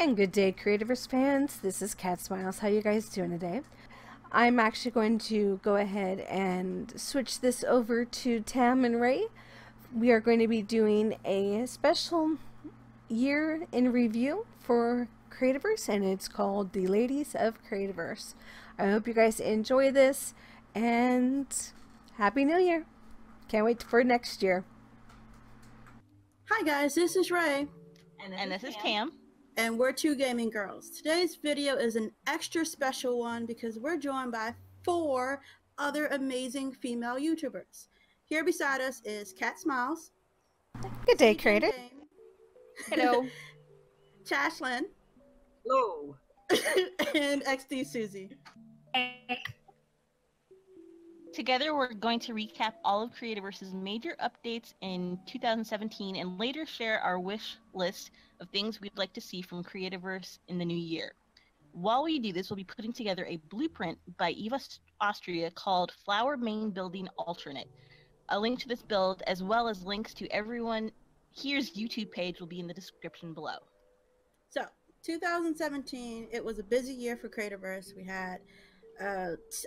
And good day, Creativerse fans. This is CatSmiles. How you guys doing today? I'm actually going to go ahead and switch this over to Tam and Ray. We are going to be doing a special year in review for Creativerse, and it's called The Ladies of Creativerse. I hope you guys enjoy this, and Happy New Year! Can't wait for next year. Hi guys, this is Ray. And this is Tam. And we're two gaming girls. Today's video is an extra special one because we're joined by 4 other amazing female YouTubers. Here beside us is CatSmiles. Good day, Creator. Hello. Tashlan. Hello. And XDsuzi. Together, we're going to recap all of Creativerse's major updates in 2017 and later share our wish list of things we'd like to see from Creativerse in the new year. While we do this, we'll be putting together a blueprint by Eva Austria called Flower Main Building Alternate. A link to this build, as well as links to everyone here's YouTube page, will be in the description below. So, 2017, it was a busy year for Creativerse. We had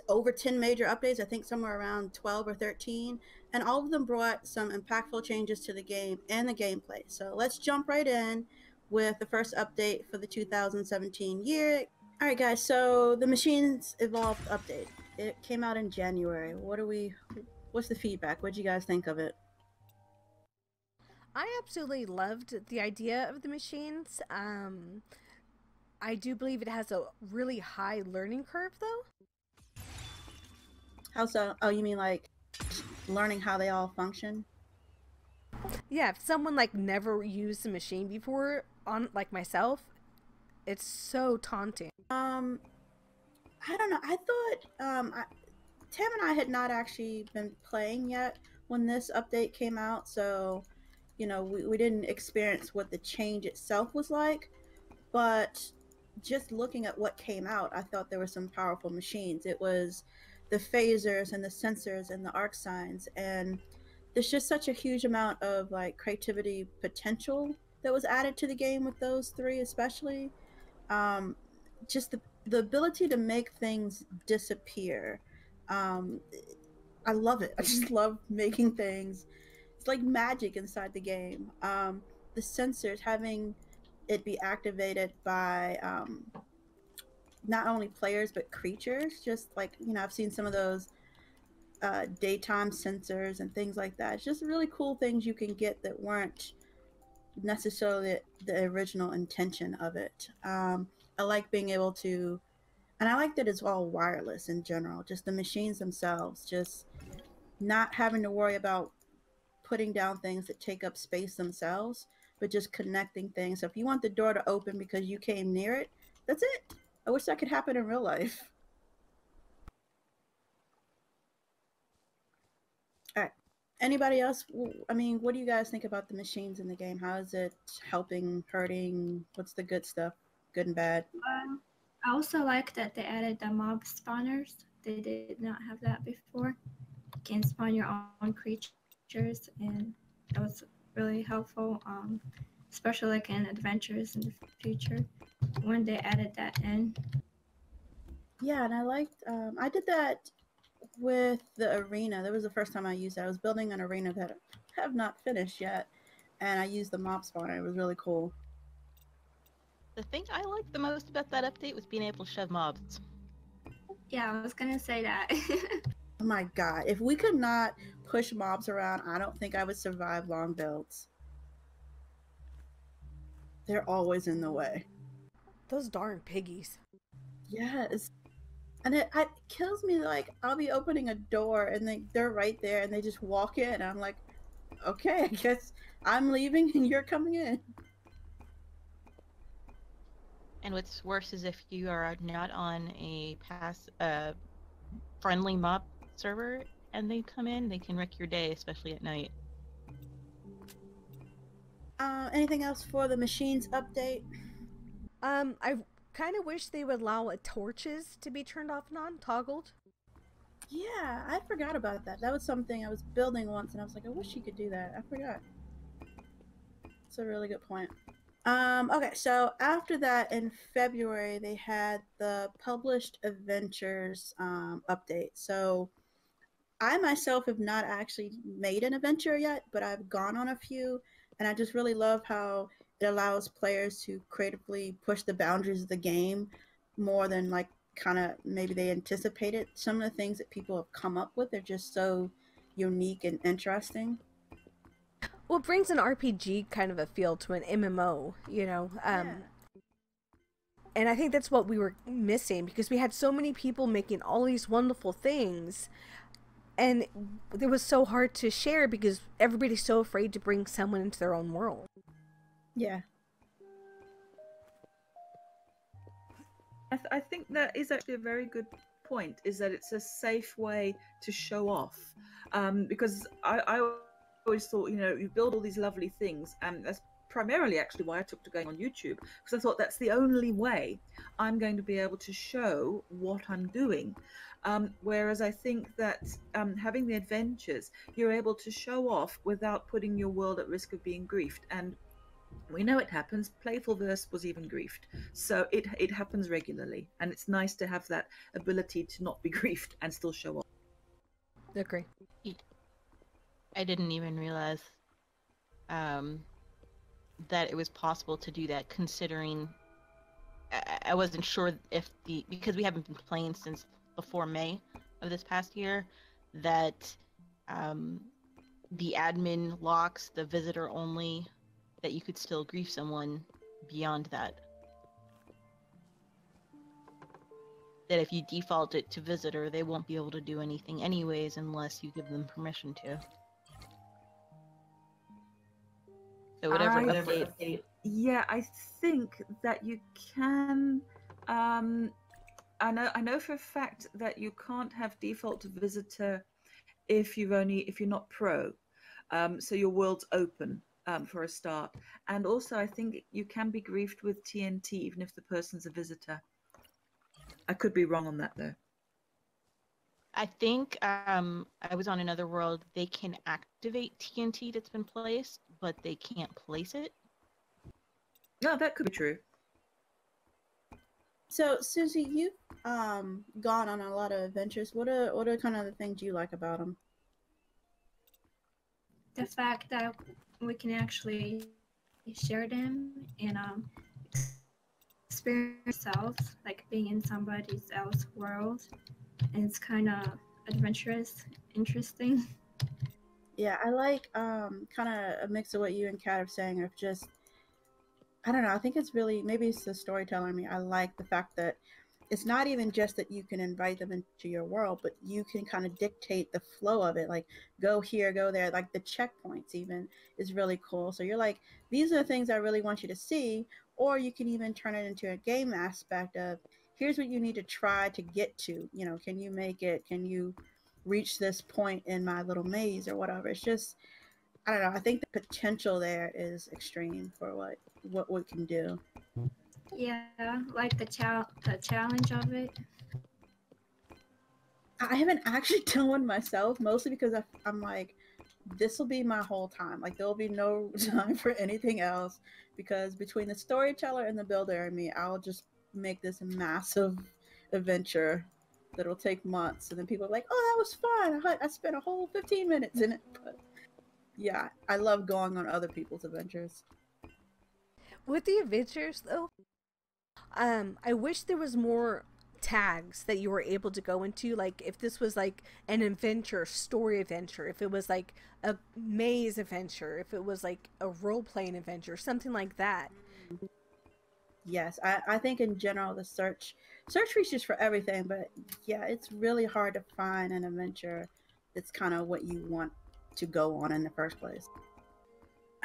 over 10 major updates, I think somewhere around 12 or 13, and all of them brought some impactful changes to the game and the gameplay. So let's jump right in with the first update for the 2017 year. Alright guys, so the Machines Evolved update. It came out in January. What's the feedback? What did you guys think of it? I absolutely loved the idea of the machines. I do believe it has a really high learning curve, though. How so? Oh, you mean like learning how they all function? Yeah, if someone like never used a machine before, on like myself, it's so taunting. I don't know. I thought Tam and I had not actually been playing yet when this update came out, so you know we didn't experience what the change itself was like, but just looking at what came out, I thought there were some powerful machines. It was the phasers and the sensors and the arc signs, and there's just such a huge amount of like creativity potential that was added to the game with those 3 especially. Just the ability to make things disappear. I love it. I just love making things. It's like magic inside the game. The sensors, having it be activated by not only players but creatures, just like, you know, I've seen some of those daytime sensors and things like that. It's just really cool things you can get that weren't necessarily the original intention of it. I like being able to, and I like that it's all wireless in general, just the machines themselves, just not having to worry about putting down things that take up space themselves, but just connecting things. So if you want the door to open because you came near it, that's it. I wish that could happen in real life. All right. Anybody else? I mean, what do you guys think about the machines in the game? How is it helping, hurting? What's the good stuff? Good and bad? I also like that they added the mob spawners. They did not have that before. You can spawn your own creatures, and that was really helpful, especially like in adventures in the future when they added that in. Yeah, and I liked, I did that with the arena. That was the first time I used that. I was building an arena that I have not finished yet, and I used the mob spawner. It was really cool. The thing I liked the most about that update was being able to shove mobs. Yeah, I was gonna say that. Oh my god, if we could not push mobs around, I don't think I would survive long builds. They're always in the way. Those darn piggies. Yes. And it kills me, like, I'll be opening a door and they're right there and they just walk in and I'm like, okay, I guess I'm leaving and you're coming in. And what's worse is if you are not on a friendly mob server and they come in, they can wreck your day, especially at night. Anything else for the machines update? I kind of wish they would allow torches to be turned off and on, toggled. Yeah, I forgot about that. That was something I was building once and I was like, I wish you could do that. I forgot. It's a really good point. Okay, so after that in February, they had the published adventures update. So I myself have not actually made an adventure yet, but I've gone on a few, and I just really love how it allows players to creatively push the boundaries of the game more than like kind of maybe they anticipated. Some of the things that people have come up with are just so unique and interesting. Well, it brings an RPG kind of a feel to an MMO, you know. Yeah. And I think that's what we were missing because we had so many people making all these wonderful things, and it was so hard to share because everybody's so afraid to bring someone into their own world. Yeah. I think that is actually a very good point, is that it's a safe way to show off. Because I always thought, you know, you build all these lovely things, and that's primarily actually why I took to going on YouTube, because I thought that's the only way I'm going to be able to show what I'm doing. Whereas I think that having the adventures, you're able to show off without putting your world at risk of being griefed. And we know it happens. Playfulverse was even griefed, so it happens regularly, and it's nice to have that ability to not be griefed and still show off. Agree. I didn't even realize that it was possible to do that, considering I wasn't sure if because we haven't been playing since before May of this past year, that the admin locks the visitor only, that you could still grief someone beyond that. That if you default it to visitor, they won't be able to do anything anyways unless you give them permission to. So whatever update. Yeah, I think that you can. I know for a fact that you can't have default to visitor if you're not pro. So your world's open for a start, and also I think you can be griefed with TNT even if the person's a visitor. I could be wrong on that though. I think I was on another world. They can activate TNT that's been placed, but they can't place it. No, that could be true. So Susie, you've gone on a lot of adventures. What are kind of the things you like about them? The fact that we can actually share them and experience ourselves, like being in somebody else's world, and it's kind of adventurous, interesting. Yeah, I like kind of a mix of what you and Kat are saying of just I don't know. I think it's really maybe it's the storyteller in me. I like the fact that it's not even just that you can invite them into your world, but you can kind of dictate the flow of it. Like go here, go there. Like the checkpoints even is really cool. So you're like, these are the things I really want you to see, or you can even turn it into a game aspect of here's what you need to try to get to. You know, can you make it? Can you reach this point in my little maze or whatever? It's just I don't know. I think the potential there is extreme for what we can do. Yeah, like the challenge of it. I haven't actually done one myself, mostly because I'm like, this will be my whole time. Like, there'll be no time for anything else because between the storyteller and the builder and me, I'll just make this massive adventure that'll take months. And then people are like, oh, that was fun. I spent a whole 15 minutes in it. But yeah, I love going on other people's adventures. With the adventures, though, I wish there was more tags that you were able to go into. Like, if this was like an adventure, story adventure, if it was like a maze adventure, if it was like a role playing adventure, something like that. Yes, I think in general the search reaches for everything, but yeah, it's really hard to find an adventure that's kind of what you want to go on in the first place.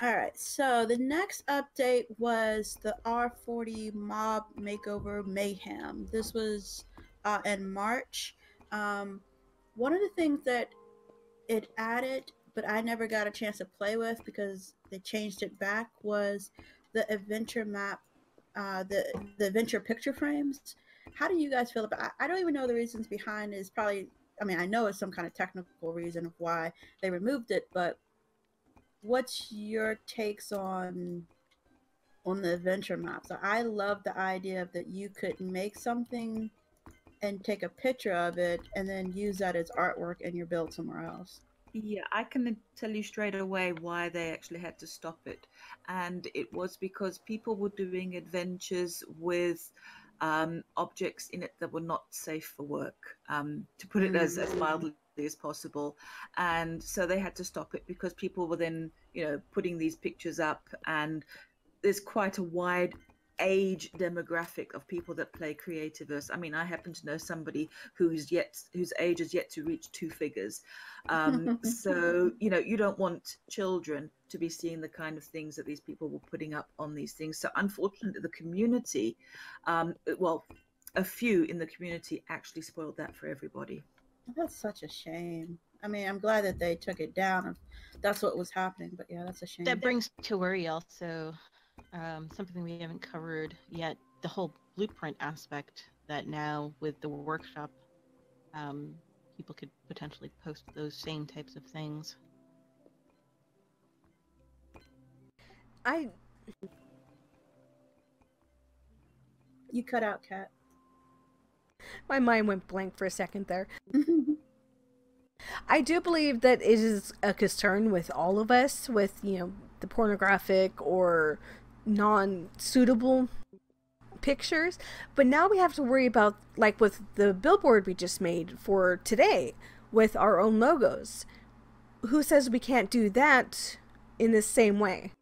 All right, so the next update was the R40 Mob Makeover Mayhem. This was in March. One of the things that it added, but I never got a chance to play with because they changed it back, was the adventure map, the adventure picture frames. How do you guys feel about it? I don't even know the reasons behind it. It's probably, I mean, I know it's some kind of technical reason of why they removed it, but what's your takes on on the adventure maps. I love the idea that you could make something and take a picture of it and then use that as artwork in your build somewhere else. Yeah, I can tell you straight away why they actually had to stop it. And it was because people were doing adventures with objects in it that were not safe for work, to put it as mildly as possible. And so they had to stop it because people were then, putting these pictures up, and there's quite a wide age demographic of people that play Creativerse. I mean, I happen to know somebody whose age is yet to reach 2 figures. So, you don't want children to be seeing the kind of things that these people were putting up on these things. So unfortunately, the community, well, a few in the community actually spoiled that for everybody. That's such a shame. I mean, I'm glad that they took it down if that's what was happening, but yeah, that's a shame. That brings to worry also something we haven't covered yet, the whole blueprint aspect, that now with the workshop, people could potentially post those same types of things. You cut out, Kat. My mind went blank for a second there. I do believe that it is a concern with all of us with, the pornographic or non-suitable pictures, but now we have to worry about, like with the billboard we just made for today with our own logos. Who says we can't do that in the same way?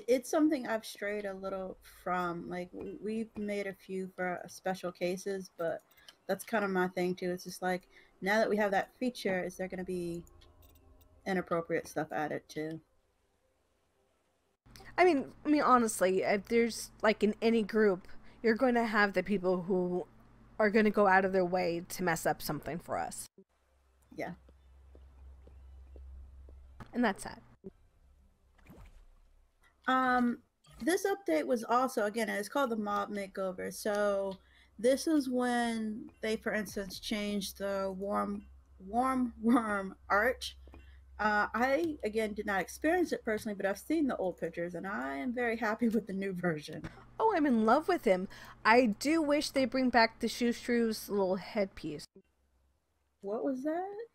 It's something I've strayed a little from. Like, we've made a few for special cases, but that's kind of my thing too. It's just like, now that we have that feature, is there going to be inappropriate stuff added too? I mean, honestly, if there's, like, in any group, you're going to have the people who are going to go out of their way to mess up something for us. Yeah. And that's sad. This update was also, again, it's called the Mob Makeover. So this is when they, for instance, changed the warm worm art. I, again, did not experience it personally, but I've seen the old pictures, and I am very happy with the new version. Oh, I'm in love with him. I do wish they bring back the Shrews little headpiece. What was that?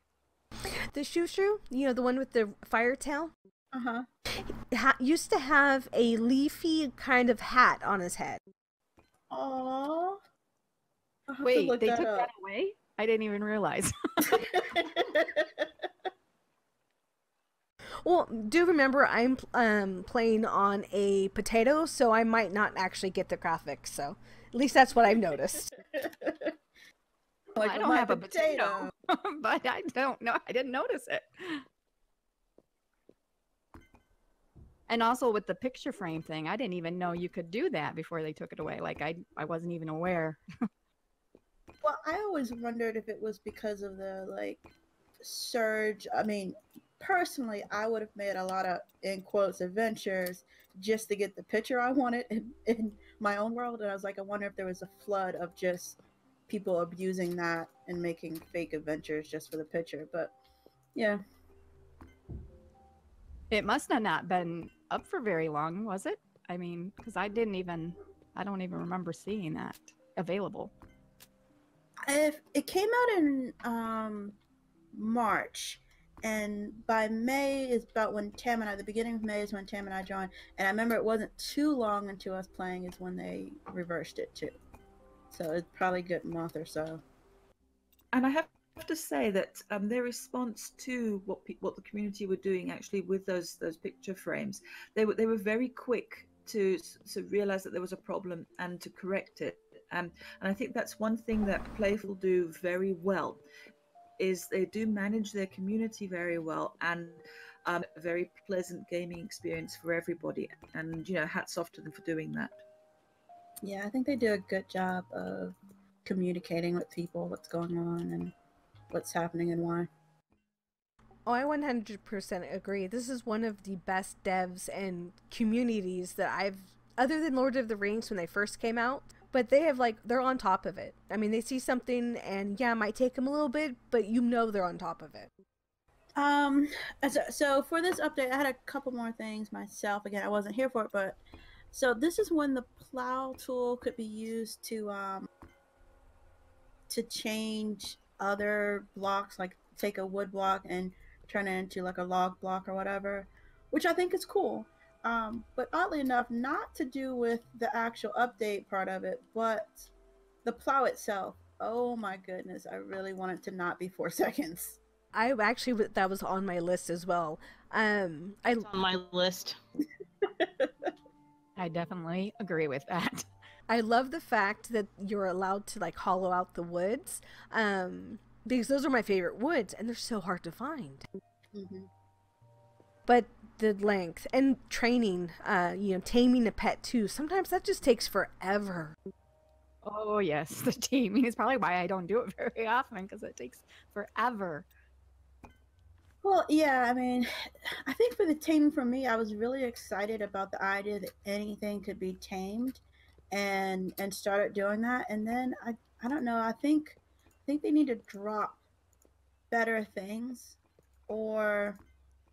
The Shrew, the one with the fire tail? Uh-huh. Used to have a leafy kind of hat on his head. Aww. Wait, they took that away? I didn't even realize. Well, do remember I'm playing on a potato, so I might not actually get the graphics, so at least that's what I've noticed. Well, I don't have a potato, but I don't know. I didn't notice it. And also with the picture frame thing, I didn't even know you could do that before they took it away. Like, I wasn't even aware. Well, I always wondered if it was because of the, like, surge. I mean, personally, I would have made a lot of, in quotes, adventures just to get the picture I wanted in my own world. And I was like, I wonder if there was a flood of just people abusing that and making fake adventures just for the picture. But, yeah. It must have not been up for very long, was it? I mean, because I don't even remember seeing that available. It came out in March, and by May is about when Tam and I, the beginning of May is when Tam and I joined, and I remember it wasn't too long into us playing is when they reversed it too. So it's probably a good month or so. And I have to say that their response to what the community were doing actually with those picture frames, they were very quick to realize that there was a problem and to correct it. And I think that's one thing that Playful do very well, is they do manage their community very well, and a very pleasant gaming experience for everybody. And hats off to them for doing that. Yeah, I think they do a good job of communicating with people what's going on and what's happening and why. Oh, I 100% agree. This is one of the best devs and communities that I've, other than Lord of the Rings when they first came out, but they're on top of it. I mean, they see something and yeah, it might take them a little bit, but they're on top of it. Um, so for this update, I had a couple more things myself. Again, I wasn't here for it, but so this is when the plow tool could be used to change other blocks, like take a wood block and turn it into like a log block or whatever, which I think is cool. But oddly enough, not to do with the actual update part of it, but the plow itself. Oh my goodness, I really want it to not be 4 seconds. I actually that was on my list as well. I It's on my list. I definitely agree with that. I love the fact that you're allowed to like hollow out the woods, because those are my favorite woods, and they're so hard to find. Mm-hmm. But the length and training, taming a pet too. Sometimes that just takes forever. Oh yes, the teaming is probably why I don't do it very often, because it takes forever. Well, yeah, I mean, I think for the taming for me, I was really excited about the idea that anything could be tamed and started doing that. And then I don't know, I think they need to drop better things, or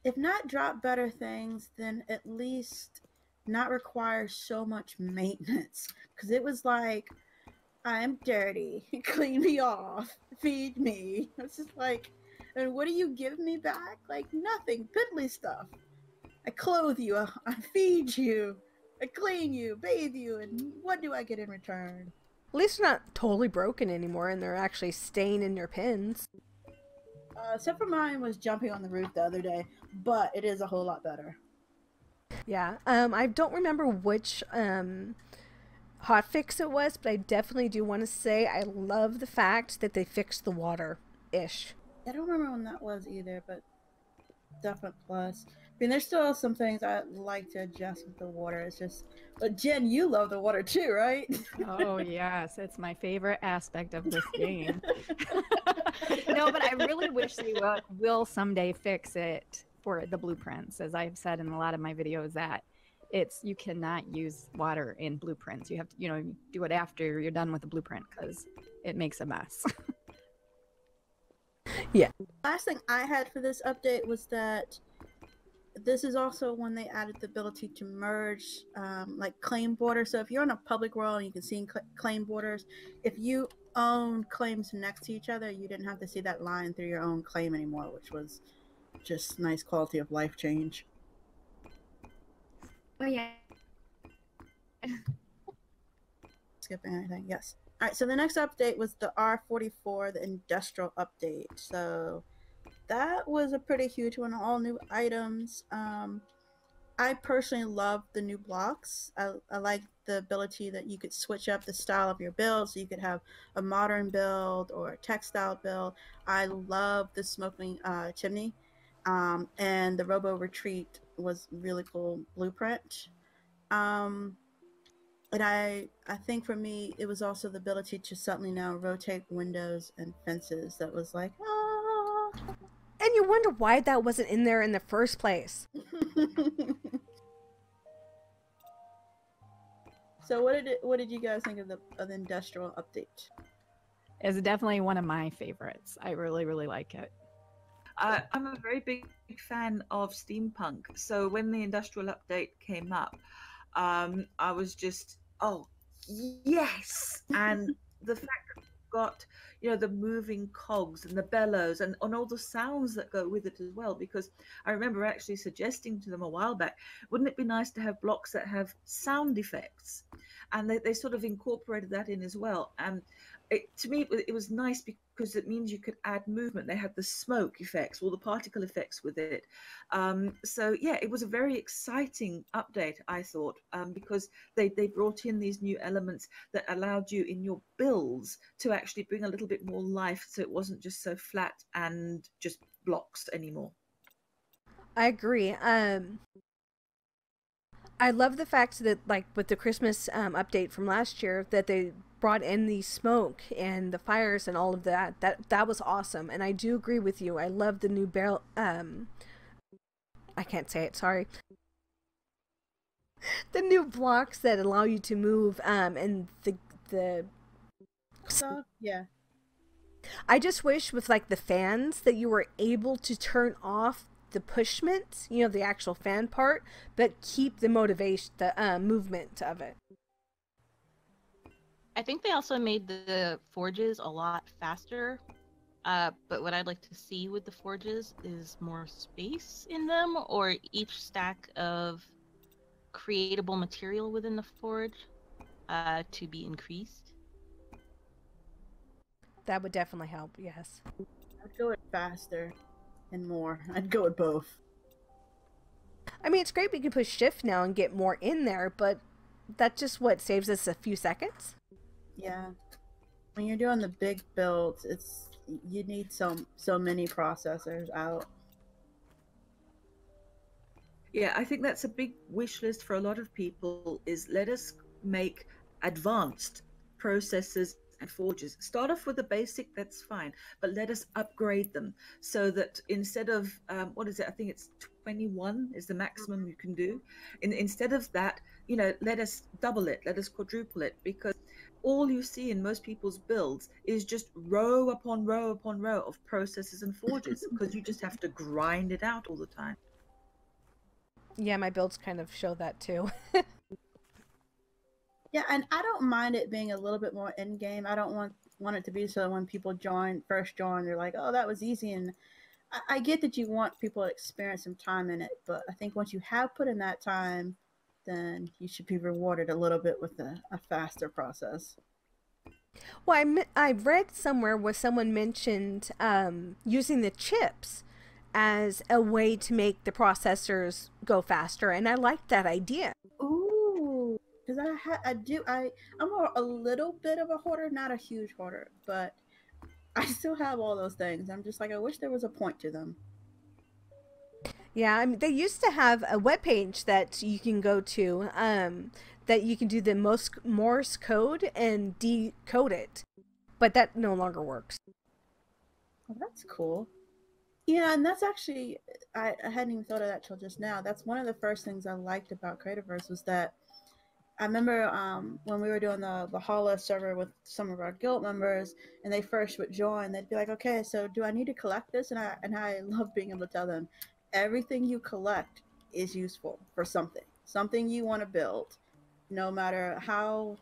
if not drop better things, then at least not require so much maintenance, because it was like, I'm dirty, clean me off, feed me. It's just like, and what do you give me back? Like nothing, piddly stuff. I clothe you, I feed you, I clean you, bathe you, and what do I get in return? At least they're not totally broken anymore, and they're actually staying in your pins. Except for mine was jumping on the roof the other day, but it is a whole lot better. Yeah. I don't remember which hotfix it was, but I definitely do want to say I love the fact that they fixed the water-ish. I don't remember when that was either, but definite plus. I mean, there's still some things I'd like to adjust with the water. It's just, but Jen, you love the water too, right? Oh yes, it's my favorite aspect of this game. No, but I really wish they will someday fix it for the blueprints, as I've said in a lot of my videos that you cannot use water in blueprints. You have to, do it after you're done with the blueprint because it makes a mess. Yeah. Last thing I had for this update was that this is also when they added the ability to merge like claim borders. So if you're on a public world and you can see claim borders, if you own claims next to each other, you didn't have to see that line through your own claim anymore, which was just nice quality of life change. Oh yeah. Skipping anything? Yes. All right, so the next update was the R44, the industrial update. So that was a pretty huge one, all new items. I personally love the new blocks. I like the ability that you could switch up the style of your build, so you could have a modern build or a textile build. I love the smoking chimney, and the Robo Retreat was really cool blueprint. And I think for me, it was also the ability to suddenly now rotate windows and fences. That was like, ah. And you wonder why that wasn't in there in the first place. So what did you guys think of the industrial update? It's definitely one of my favorites. I really, really like it. I'm a very big fan of steampunk. So when the industrial update came up, I was just, oh, yes. And the fact that we've got, the moving cogs and the bellows and all the sounds that go with it as well. Because I remember actually suggesting to them a while back, wouldn't it be nice to have blocks that have sound effects? And they sort of incorporated that in as well. And to me, it was nice because it means you could add movement. They had the smoke effects, all the particle effects with it. So yeah, it was a very exciting update, I thought, because they brought in these new elements that allowed you in your builds to actually bring a little bit more life, so it wasn't just so flat and just blocks anymore. I agree. I love the fact that, like, with the Christmas update from last year, that they brought in the smoke and the fires and all of that. That was awesome. And I do agree with you. I love the new barrel. I can't say it. Sorry. The new blocks that allow you to move. And the So yeah. I just wish with like the fans that you were able to turn off the pushment, you know, the actual fan part, but keep the motivation, the movement of it. I think they also made the forges a lot faster. But what I'd like to see with the forges is more space in them, or each stack of creatable material within the forge to be increased. That would definitely help, yes. I'd go with faster and more. I'd go with both. I mean, it's great we can push shift now and get more in there, but that just what saves us a few seconds. Yeah. When you're doing the big builds, you need so many processors out. Yeah, I think that's a big wish list for a lot of people, is let us make advanced processors and forges. Start off with the basic, that's fine, but let us upgrade them so that instead of, what is it? I think it's 21 is the maximum you can do. Instead of that, you know, let us double it, let us quadruple it, because all you see in most people's builds is just row upon row upon row of processors and forges because you just have to grind it out all the time. Yeah, my builds kind of show that too. Yeah, and I don't mind it being a little bit more in game. I don't want it to be so when people first join, they're like, "Oh, that was easy." And I get that you want people to experience some time in it, but I think once you have put in that time, then you should be rewarded a little bit with a faster process. Well, I read somewhere where someone mentioned using the chips as a way to make the processors go faster, and I liked that idea. Ooh, because I'm a little bit of a hoarder, not a huge hoarder, but I still have all those things. I'm just like, I wish there was a point to them. Yeah, I mean, they used to have a webpage that you can go to that you can do the Morse code and decode it, but that no longer works. Well, that's cool. Yeah, and that's actually, I hadn't even thought of that till just now. That's one of the first things I liked about Creativerse was that I remember when we were doing the Hala server with some of our guild members, and they first would join, they'd be like, "Okay, so do I need to collect this?" And I love being able to tell them, everything you collect is useful for something you want to build, no matter how,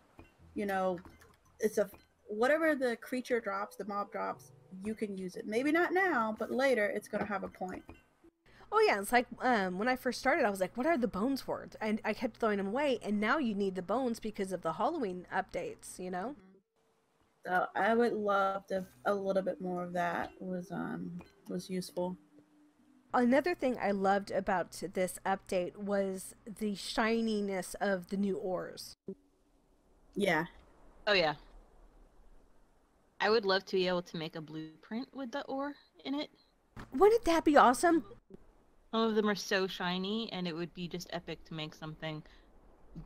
you know, it's whatever the creature drops, the mob drops, you can use it. Maybe not now, but later it's going to have a point. Oh yeah, it's like when I first started, I was like, "What are the bones for?" And I kept throwing them away, and now you need the bones because of the Halloween updates. You know. So I would love to a little bit more of that was useful. Another thing I loved about this update was the shininess of the new ores. Yeah. Oh yeah. I would love to be able to make a blueprint with the ore in it. Wouldn't that be awesome? Some of them are so shiny, and it would be just epic to make something.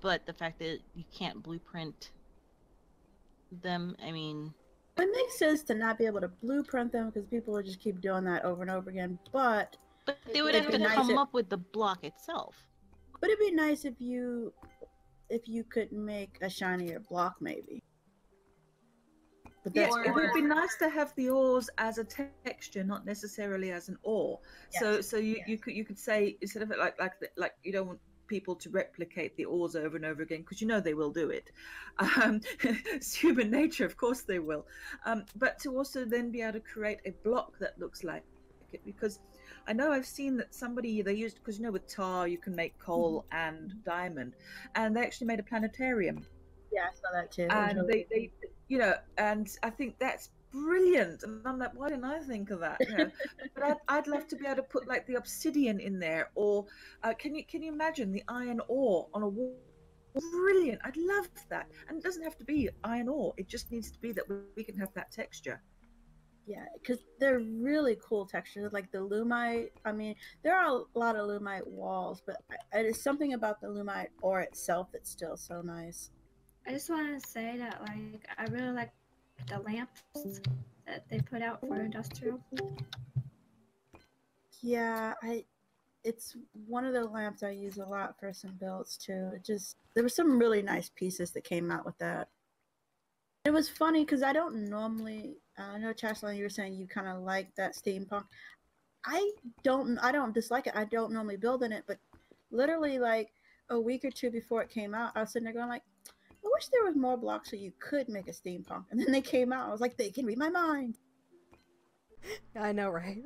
But the fact that you can't blueprint them, I mean... It makes sense to not be able to blueprint them because people would just keep doing that over and over again, but they would have to come up with the block itself. But it'd be nice if you could make a shinier block, maybe. But yes, it would be nice to have the ores as a texture, not necessarily as an ore. Yes. So you could say, instead of it like you don't want people to replicate the ores over and over again, because you know they will do it. It's human nature, of course they will. But to also then be able to create a block that looks like it, because I know I've seen that they used, because you know with tar you can make coal and diamond, and they actually made a planetarium. Yeah, I saw that too. And they you know, and I think that's brilliant. And I'm like, why didn't I think of that? You know? But I'd love to be able to put like the obsidian in there, or can you imagine the iron ore on a wall? Brilliant. I'd love that. And it doesn't have to be iron ore. It just needs to be that we can have that texture. Yeah, because they're really cool textures, like the lumite. I mean, there are a lot of lumite walls, but there's something about the lumite ore itself that's still so nice. I just want to say that, like, I really like the lamps that they put out for industrial. Yeah, it's one of the lamps I use a lot for some builds too. There were some really nice pieces that came out with that. It was funny because I don't normally I know, Tashlan, you were saying you kind of like that steampunk. I don't dislike it. I don't normally build in it, but literally like a week or two before it came out, I was sitting there going like, I wish there was more blocks so you could make a steampunk. And then they came out. I was like, they can read my mind. I know, right?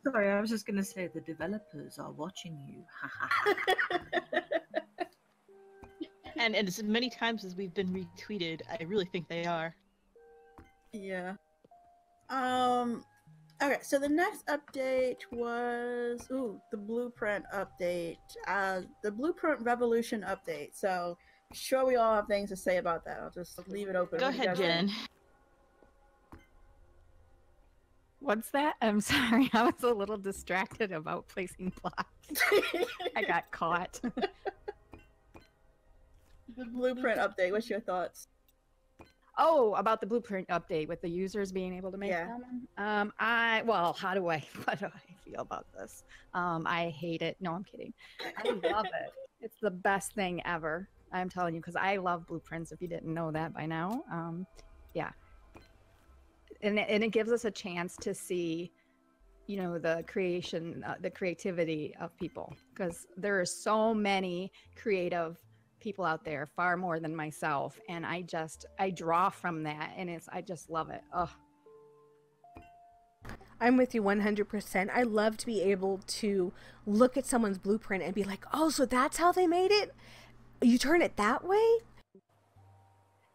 Sorry, I was just going to say the developers are watching you. And as many times as we've been retweeted, I really think they are. Yeah. Okay, so the next update was the blueprint update. The blueprint revolution update. So sure we all have things to say about that. I'll just leave it open. Go What do you ahead, guys Jen. think? What's that? I'm sorry. I was a little distracted about placing blocks. I got caught. The blueprint update. What's your thoughts? Oh, about the blueprint update with the users being able to make Yeah. them. What do I feel about this? I hate it. No, I'm kidding. I love it. It's the best thing ever. I'm telling you, because I love blueprints. If you didn't know that by now, yeah. And it gives us a chance to see, you know, the creativity of people, because there are so many creative people out there, far more than myself, and I draw from that, and I just love it. Ugh. I'm with you 100%. I love to be able to look at someone's blueprint and be like, oh, so that's how they made it? You turn it that way?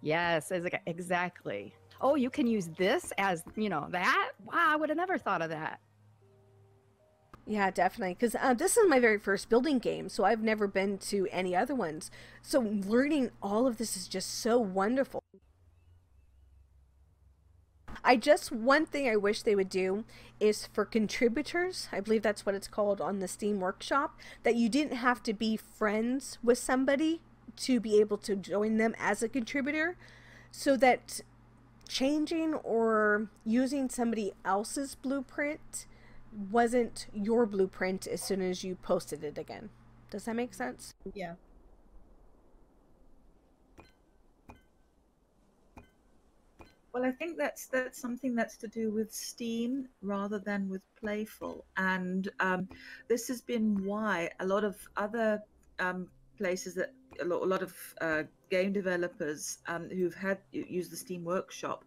Yes, exactly. Oh, you can use this as, you know, that? Wow, I would have never thought of that. Yeah, definitely. Because this is my very first building game, so I've never been to any other ones. So learning all of this is just so wonderful. One thing I wish they would do is for contributors, I believe that's what it's called on the Steam Workshop, that you didn't have to be friends with somebody to be able to join them as a contributor, so that changing or using somebody else's blueprint wasn't your blueprint as soon as you posted it again. Does that make sense? Yeah. Well, I think that's something that's to do with Steam rather than with Playful, and this has been why a lot of other places that a lot of game developers who've had used the Steam Workshop,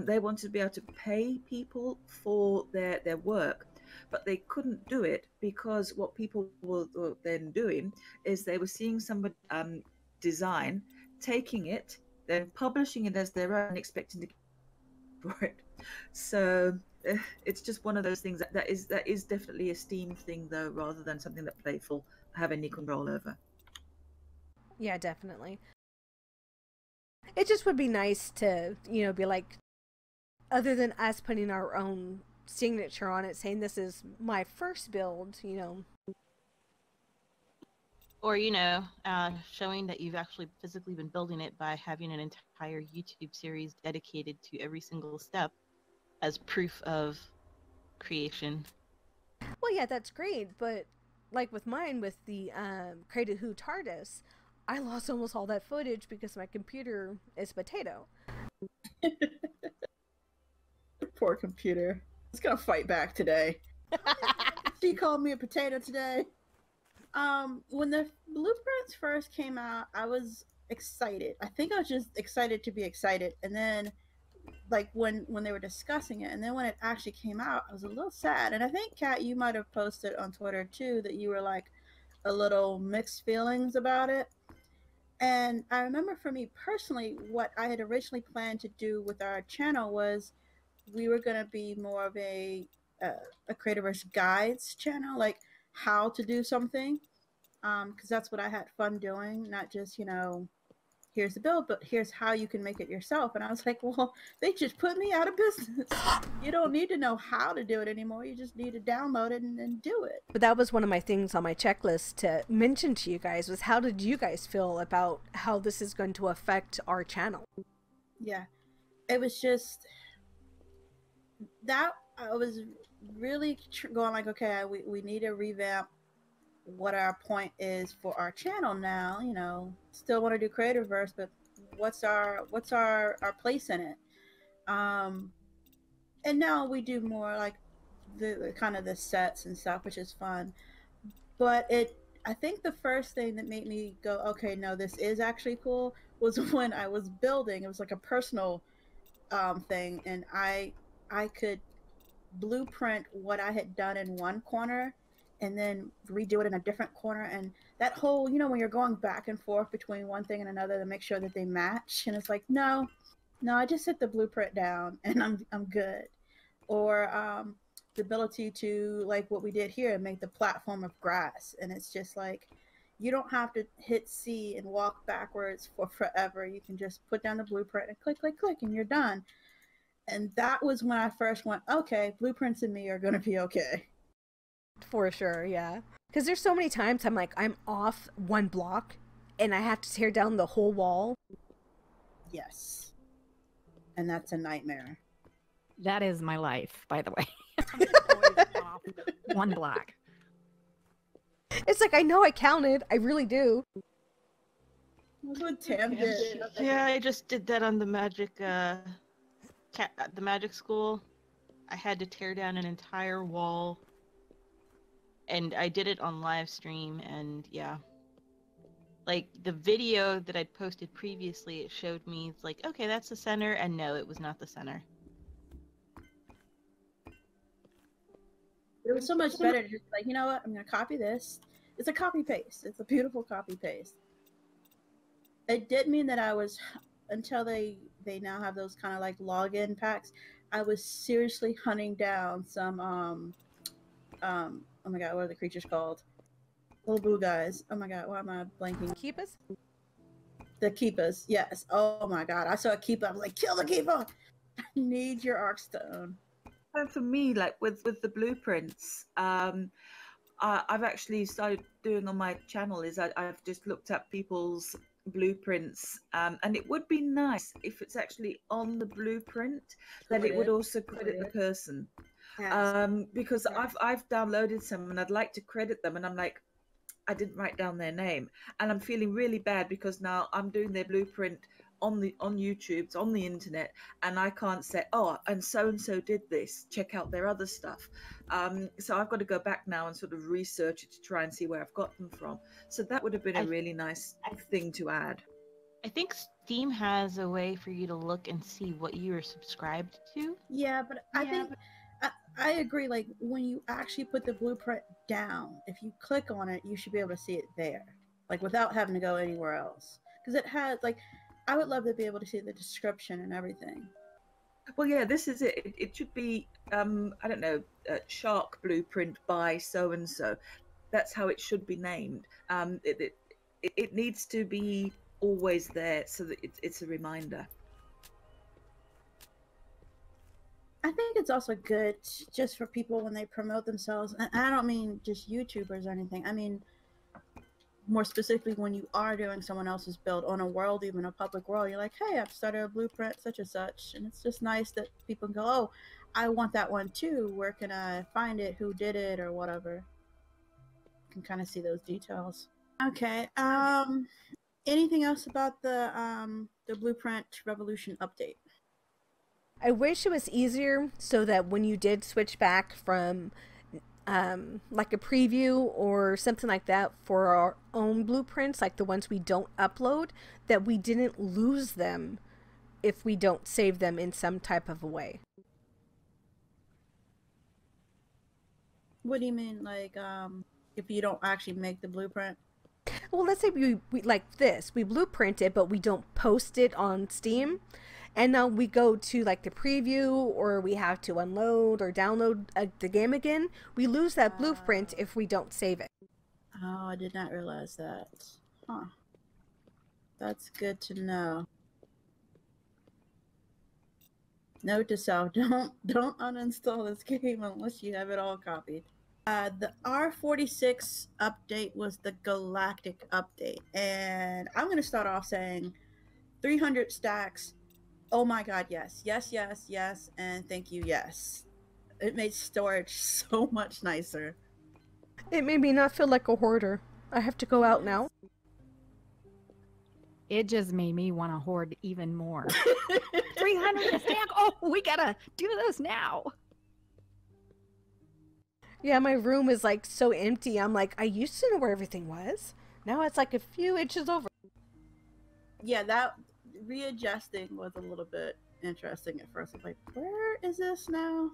they wanted to be able to pay people for their work, but they couldn't do it because what people were then doing is they were seeing somebody design, taking it, then publishing it as their own, expecting to get for it. So it's just one of those things that is definitely a Steam thing, though, rather than something that Playful have any control over. Yeah, definitely. It just would be nice to, you know, be like, other than us putting our own signature on it, saying this is my first build, you know. Or, you know, showing that you've actually physically been building it by having an entire YouTube series dedicated to every single step as proof of creation. Well, yeah, that's great, but like with mine, with the Created Who TARDIS, I lost almost all that footage because my computer is a potato. Poor computer. It's gonna fight back today. She called me a potato today. When the blueprints first came out, I was excited. I think I was just excited to be excited, and then like when they were discussing it, and then when it actually came out, I was a little sad. And I think, Kat, you might have posted on Twitter too that you were like a little mixed feelings about it. And I remember for me personally, what I had originally planned to do with our channel was we were going to be more of a Creativerse guides channel, like how to do something, because that's what I had fun doing, not just, you know, here's the build, but here's how you can make it yourself. And I was like, well, they just put me out of business. You don't need to know how to do it anymore. You just need to download it and do it. But that was one of my things on my checklist to mention to you guys, was how did you guys feel about how this is going to affect our channel? Yeah, it was just that I was really going like, okay, we need to revamp what our point is for our channel now. You know, still want to do Creativerse, but what's our place in it? and now we do more like the kind of the sets and stuff, which is fun. But I think the first thing that made me go, okay, no, this is actually cool, was when I was building. It was like a personal thing, and I could blueprint what I had done in one corner and then redo it in a different corner. And that whole, when you're going back and forth between one thing and another to make sure that they match, and it's like, no, I just set the blueprint down and I'm good. Or the ability to, like what we did here, make the platform of grass, and it's just like, you don't have to hit C and walk backwards for forever. You can just put down the blueprint and click, click, click, and you're done. And that was when I first went, okay, blueprints and me are going to be okay. For sure, yeah. Because there's so many times I'm like, I'm off one block and I have to tear down the whole wall. Yes. And that's a nightmare. That is my life, by the way. I'm always off one block. It's like, I know I counted. I really do. That's what Tam did. Yeah, I just did that on the magic, the magic school. I had to tear down an entire wall, and I did it on live stream. And yeah, like the video that I'd posted previously, it showed me, it's like, okay, that's the center, and no, it was not the center. It was so much better to just like, you know what, I'm going to copy this. It's a copy paste. It's a beautiful copy paste. It did mean that I was, until they now have those kind of like login packs, I was seriously hunting down some, oh my god, what are the creatures called? Little blue guys. Oh my god, why am I blanking? Keepers? The keepers, yes. Oh my god, I saw a keeper. I was like, kill the keeper! I need your Arkstone. And for me, like with the blueprints, I've actually started doing on my channel is I've just looked at people's blueprints, and it would be nice if it's actually on the blueprint that it would also credit the person. Yes. Because I've downloaded some and I'd like to credit them, and I'm like, I didn't write down their name, and I'm feeling really bad because now I'm doing their blueprint on YouTube, it's on the internet, and I can't say, oh, and so did this, check out their other stuff. So I've got to go back now and sort of research it to try and see where I've got them from. So that would have been a really nice thing to add. I think Steam has a way for you to look and see what you are subscribed to. Yeah, but I think I agree. Like when you actually put the blueprint down, if you click on it, you should be able to see it there, like without having to go anywhere else. Because it has, like, I would love to be able to see the description and everything. Well, yeah, this is it. It should be, I don't know, Shark Blueprint by so-and-so. That's how it should be named. It needs to be always there so that it's a reminder. I think it's also good just for people when they promote themselves. And I don't mean just YouTubers or anything. I mean, more specifically, when you are doing someone else's build on a world, even a public world, you're like, hey, I've started a blueprint such and such. And it's just nice that people can go, oh, I want that one too. Where can I find it? Who did it? Or whatever. You can kind of see those details. Okay. Anything else about the Blueprint Revolution update? I wish it was easier so that when you did switch back from like a preview or something like that for our own blueprints, like the ones we don't upload, that we didn't lose them if we don't save them in some type of a way. What do you mean, like, if you don't actually make the blueprint? Well, let's say we like this, we blueprint it, but we don't post it on Steam. And now we go to like the preview, or we have to unload or download the game again. We lose that blueprint if we don't save it. Oh, I did not realize that. Huh. That's good to know. Note to self, don't uninstall this game unless you have it all copied. The R46 update was the Galactic update. And I'm going to start off saying 300 stacks. Oh my god, yes. Yes, yes, yes, and thank you, yes. It made storage so much nicer. It made me not feel like a hoarder. I have to go out now. It just made me want to hoard even more. 300 a stack. Oh, we gotta do this now. Yeah, my room is like so empty. I'm like, I used to know where everything was. Now it's like a few inches over. Yeah, that readjusting was a little bit interesting at first. I was like, where is this now?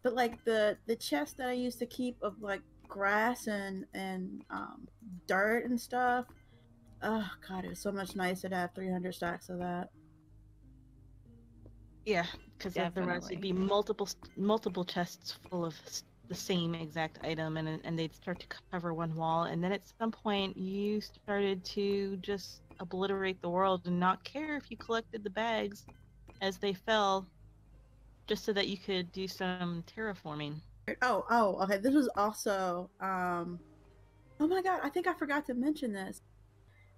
But like the chest that I used to keep of like grass and dirt and stuff. Oh god, it was so much nicer to have 300 stacks of that. Yeah, because otherwise it'd be multiple chests full of the same exact item, and they'd start to cover one wall, and then at some point you started to just obliterate the world and not care if you collected the bags as they fell, just so that you could do some terraforming. Oh, okay. This was also oh my god, I think I forgot to mention this.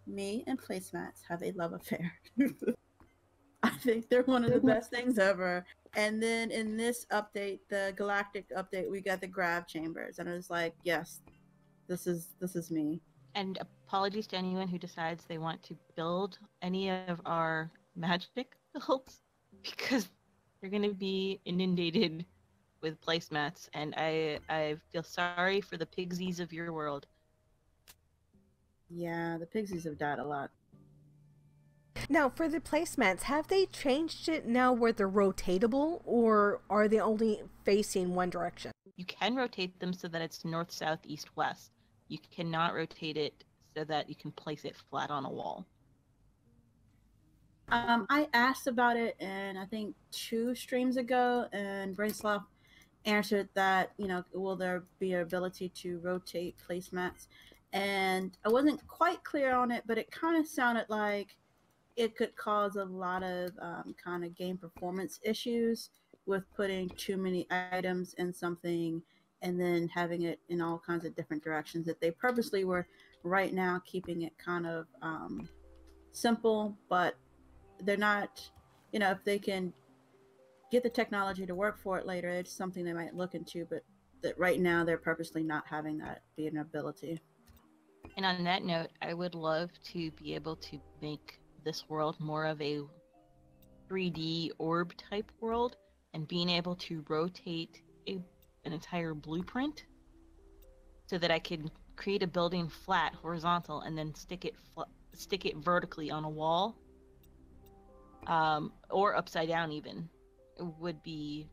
Me and placemats have a love affair. I think they're one of the best things ever. And then in this update, the galactic update, we got the grab chambers, and I was like, yes, this is me. And apologies to anyone who decides they want to build any of our magic builds, because they're going to be inundated with placemats, and I feel sorry for the pigsies of your world. Yeah, the pixies have died a lot. Now, for the placemats, have they changed it now where they're rotatable, or are they only facing one direction? You can rotate them so that it's north, south, east, west. You cannot rotate it so that you can place it flat on a wall. I asked about it, and I think 2 streams ago, and Brainslough answered that, you know, will there be an ability to rotate placemats? And I wasn't quite clear on it, but it kind of sounded like it could cause a lot of kind of game performance issues with putting too many items in something and then having it in all kinds of different directions. That they purposely were right now keeping it kind of simple, but they're not, you know, if they can get the technology to work for it later, it's something they might look into, but that right now they're purposely not having that be an ability. And on that note, I would love to be able to make this world more of a 3D orb type world, and being able to rotate an entire blueprint so that I could create a building flat, horizontal, and then stick it vertically on a wall, or upside down even. It would be,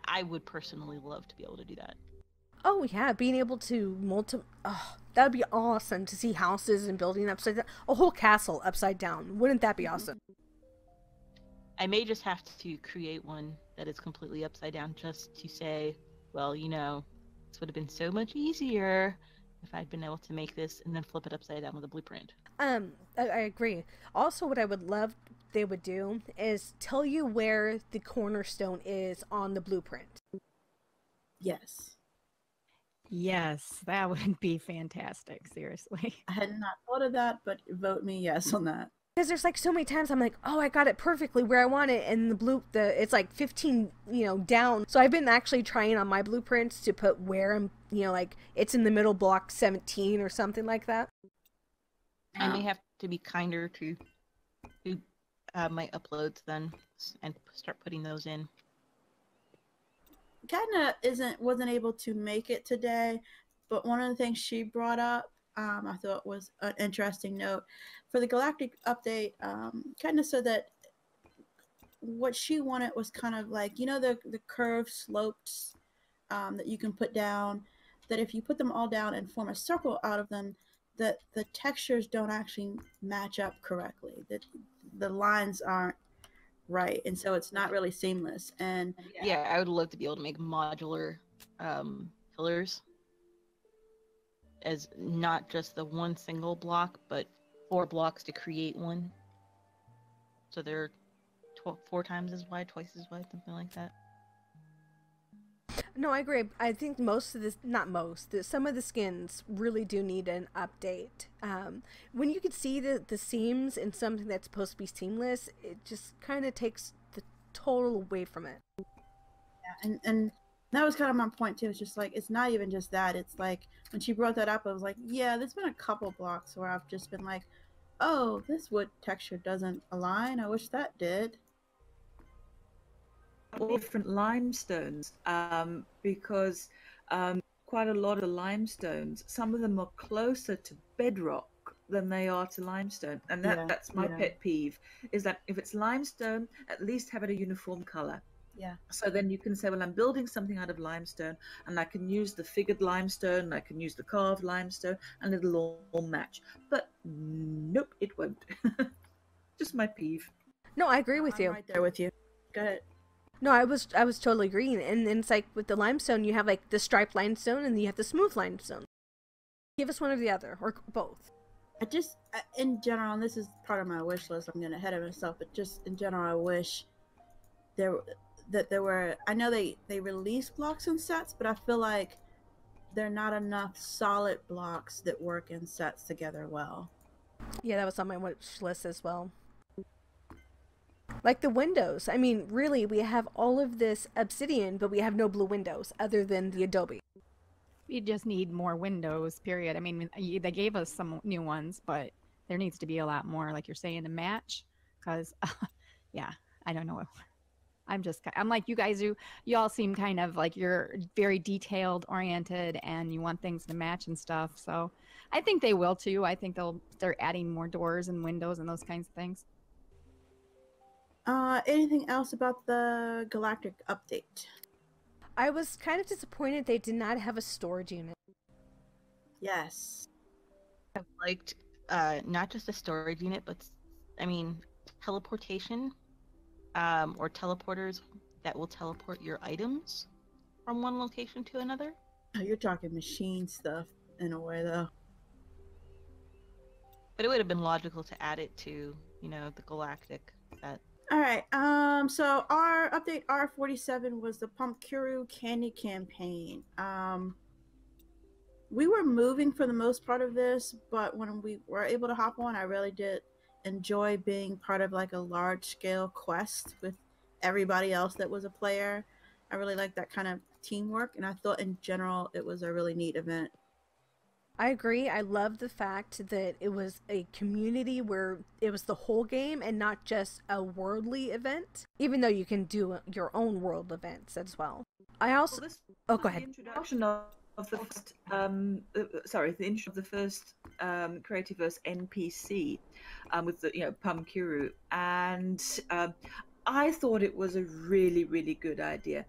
I would personally love to be able to do that. Oh yeah, being able to that would be awesome to see houses and building upside down. A whole castle upside down. Wouldn't that be awesome? I may just have to create one that is completely upside down just to say, well, you know, this would have been so much easier if I'd been able to make this and then flip it upside down with a blueprint. I agree. Also, what I would love they would do is tell you where the cornerstone is on the blueprint. Yes. Yes, that would be fantastic, seriously. I had not thought of that, but vote me yes on that. Because there's like so many times I'm like, oh, I got it perfectly where I want it, and it's like 15, down. So I've been actually trying on my blueprints to put where I'm, like it's in the middle block 17 or something like that. I may have to be kinder to my uploads then, and start putting those in. Kinda wasn't able to make it today, but one of the things she brought up, I thought was an interesting note for the galactic update. Kind of so that what she wanted was kind of like, the curved slopes that you can put down, that if you put them all down and form a circle out of them, that the textures don't actually match up correctly, that the lines aren't right, and so it's not really seamless. And yeah, I would love to be able to make modular pillars, as not just the one single block, but 4 blocks to create one, so they're 4 times as wide, twice as wide, something like that. No, I agree. I think some of the skins really do need an update. When you could see the seams in something that's supposed to be seamless, it just kind of takes the total away from it. Yeah, and that was kind of my point too. It's just like, it's not even just that. It's like when she brought that up, I was like, yeah, there's been a couple blocks where I've just been like, Oh, this wood texture doesn't align. I wish that did. Different limestones, because quite a lot of the limestones, some of them are closer to bedrock than they are to limestone, and that's my pet peeve, is that if it's limestone, at least have it a uniform color. Yeah. So then you can say, well, I'm building something out of limestone, and I can use the figured limestone, and I can use the carved limestone, and it'll all match. But nope, it won't. Just my peeve. No, I agree with I'm you. right there with you. Go ahead. No, I was totally agreeing. And it's like with the limestone, you have like the striped limestone and you have the smooth limestone. Give us one or the other, or both. I just, in general, and this is part of my wish list, I'm getting ahead of myself, but just in general, I wish there were, I know they release blocks in sets, but I feel like there are not enough solid blocks that work in sets together well. Yeah, that was on my wish list as well. Like the windows. I mean, really, we have all of this obsidian, but we have no blue windows other than the adobe. We just need more windows, period. I mean, they gave us some new ones, but there needs to be a lot more, like you're saying, to match. Because, yeah, I don't know. I'm like you guys, you all seem kind of like you're very detailed oriented and you want things to match and stuff. So I think they will too. I think they're adding more doors and windows and those kinds of things. Anything else about the Galactic update? I was kind of disappointed they did not have a storage unit. Yes. I liked not just a storage unit, but I mean teleportation, or teleporters that will teleport your items from one location to another. You're talking machine stuff in a way, though. But it would have been logical to add it to, you know, the Galactic set. All right. So our update R47 was the Pumpkuru Candy Campaign. We were moving for the most part of this, but when we were able to hop on, I really did enjoy being part of like a large-scale quest with everybody else that was a player. I really liked that kind of teamwork, and I thought in general it was a really neat event. I agree. I love the fact that it was a community where it was the whole game and not just a worldly event, even though you can do your own world events as well. I also... Well, go ahead. The introduction of the first, the intro of the first Creativerse NPC with the Pumpkuru, and I thought it was a really, really good idea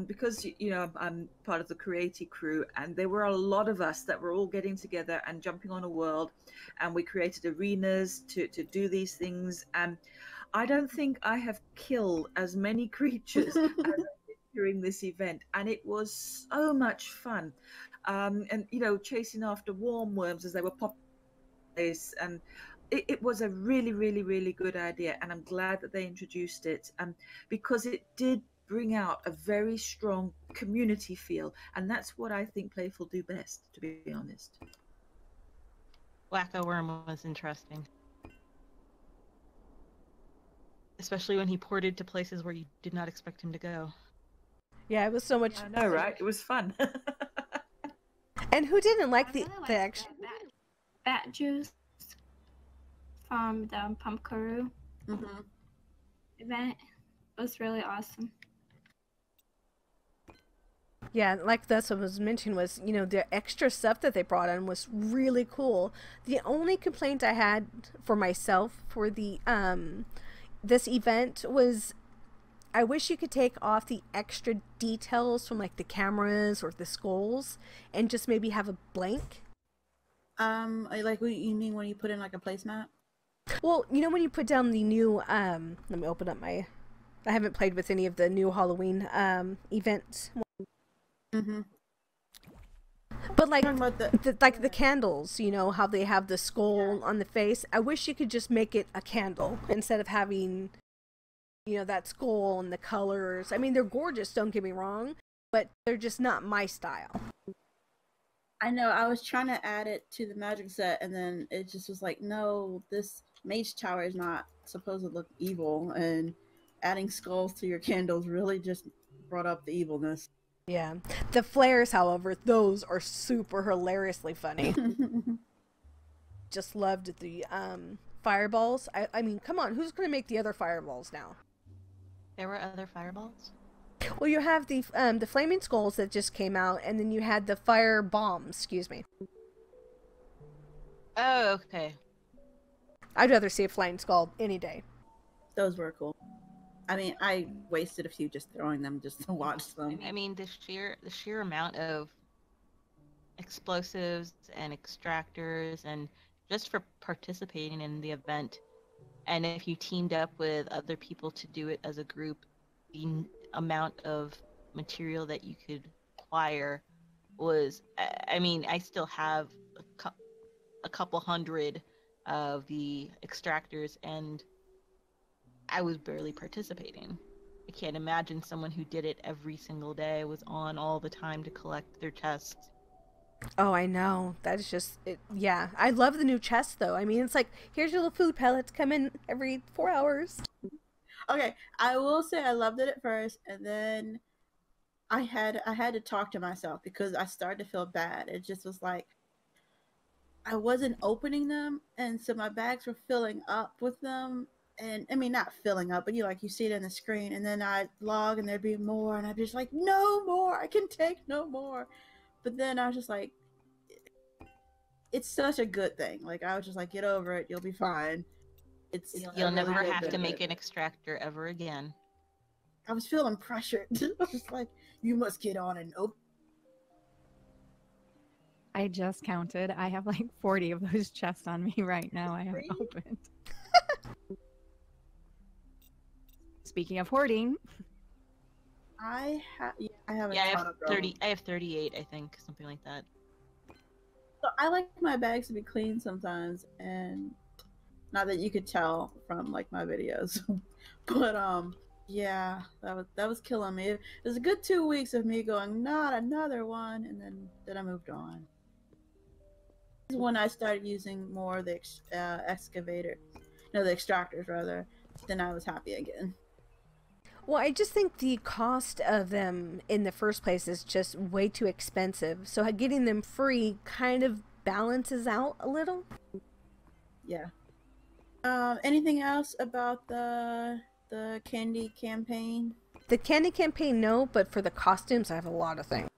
because, I'm part of the Creative crew, and there were a lot of us that were all getting together and jumping on a world, and we created arenas to do these things. And I don't think I have killed as many creatures as I did during this event, and it was so much fun. And, chasing after warm worms as they were popping, and it was a really, really, really good idea, and I'm glad that they introduced it because it did bring out a very strong community feel, and that's what I think Playful do best, to be honest. Wacko Worm was interesting. Especially when he ported to places where you did not expect him to go. Yeah, it was so much... I know, right? It was fun. And who didn't like the Bat juice from the Pumpkuru event. It was really awesome. Yeah, like that's what was mentioned was, the extra stuff that they brought in was really cool. The only complaint I had for myself for the this event was I wish you could take off the extra details from like the cameras or the skulls and just maybe have a blank. Like what you mean when you put in like a placemat? Well, when you put down the new let me open up my... I haven't played with any of the new Halloween events. But like the candles, how they have the skull on the face. I wish you could just make it a candle instead of having, that skull and the colors. I mean, they're gorgeous, don't get me wrong, but they're just not my style. I know, I was trying to add it to the magic set, and then it just was like, no, this mage tower is not supposed to look evil, and adding skulls to your candles really just brought up the evilness. Yeah. The flares, however, those are super hilariously funny. just loved the fireballs. I mean, come on, who's going to make the other fireballs now? There were other fireballs? Well, you have the flaming skulls that just came out, and then you had the fire bombs, excuse me. Oh, okay. I'd rather see a flying skull any day. Those were cool. I mean, I wasted a few just throwing them just to watch them. I mean, the sheer amount of explosives and extractors, and just for participating in the event, and if you teamed up with other people to do it as a group, the amount of material that you could acquire was, I mean, I still have a couple hundred of the extractors, and I was barely participating. I can't imagine someone who did it every single day, was on all the time to collect their chests. Oh, I know. That is just it. Yeah, I love the new chests though. I mean, it's like, here's your little food pellets, come in every 4 hours. Okay, I will say I loved it at first, and then I had to talk to myself because I started to feel bad. It just was like I wasn't opening them, and so my bags were filling up with them. And I mean, not filling up, but you see it in the screen, and then I'd log and there'd be more, and I'd be just like, no more, I can take no more. But then I was just like, it's such a good thing. Like, I was just like, get over it, you'll be fine. You'll never have to make an extractor ever again. I was feeling pressured. I was just like, you must get on and open. I just counted. I have like 40 of those chests on me right now. I haven't opened. Speaking of hoarding, I have a Yeah, I ton have of them. 30. I have 38, I think, something like that. So I like my bags to be clean sometimes, and not that you could tell from like my videos, but yeah, that was killing me. It was a good 2 weeks of me going, not another one, and then I moved on. This is when I started using more of the the extractors rather. Then I was happy again. Well, I just think the cost of them in the first place is just way too expensive. So getting them free kind of balances out a little. Yeah. Anything else about the candy campaign? The candy campaign, no, but for the costumes, I have a lot of things.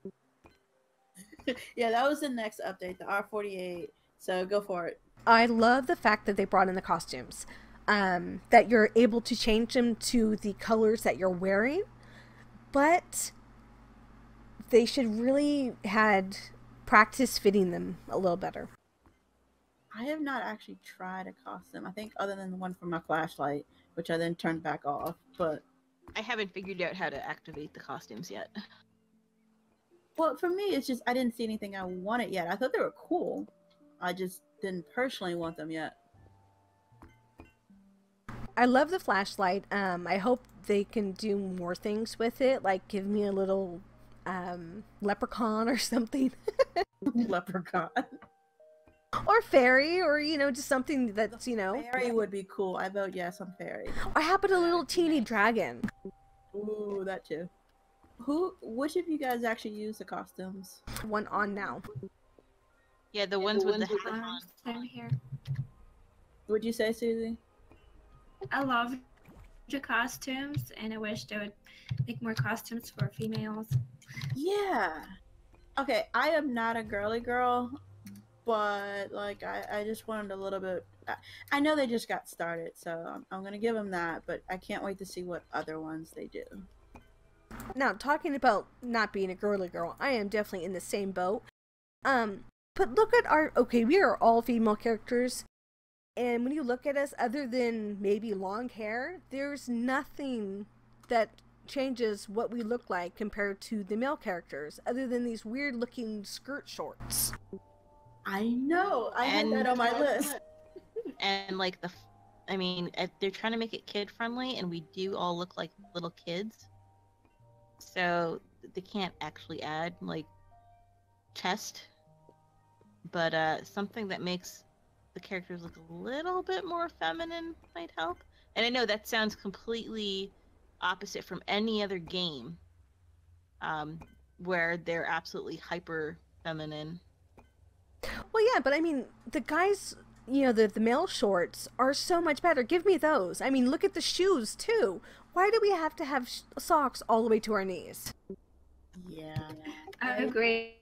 Yeah, that was the next update, the R48. So go for it. I love the fact that they brought in the costumes. That you're able to change them to the colors that you're wearing, but they should really had practice fitting them a little better. I have not actually tried a costume. I think other than the one for my flashlight, which I then turned back off. But I haven't figured out how to activate the costumes yet. well, for me, it's just I didn't see anything I wanted yet. I thought they were cool. I just didn't personally want them yet. I love the flashlight. I hope they can do more things with it, like give me a little leprechaun or something. Leprechaun. Or fairy, or just something that's Fairy would be cool. I vote yes on fairy. or how about a little teeny dragon? Ooh, that too. Which of you guys actually use the costumes? One on now. Yeah, the ones with the hat on. Same here. Would you say, Susie? I love the costumes, and I wish they would make more costumes for females. Yeah. Okay, I am not a girly girl, but like I just wanted a little bit. I know they just got started, so I'm gonna give them that. But I can't wait to see what other ones they do. Now, talking about not being a girly girl, I am definitely in the same boat. But look at we are all female characters. And when you look at us, other than maybe long hair, there's nothing that changes what we look like compared to the male characters, other than these weird looking skirt shorts. I know. I had that on my list. And like they're trying to make it kid friendly, and we do all look like little kids. So they can't actually add like chest, but something that makes the characters look a little bit more feminine might help. And I know that sounds completely opposite from any other game, where they're absolutely hyper feminine. Well, yeah, but I mean, the guys you know, the male shorts are so much better. Give me those. I mean, look at the shoes too. Why do we have to have socks all the way to our knees? Yeah. I agree.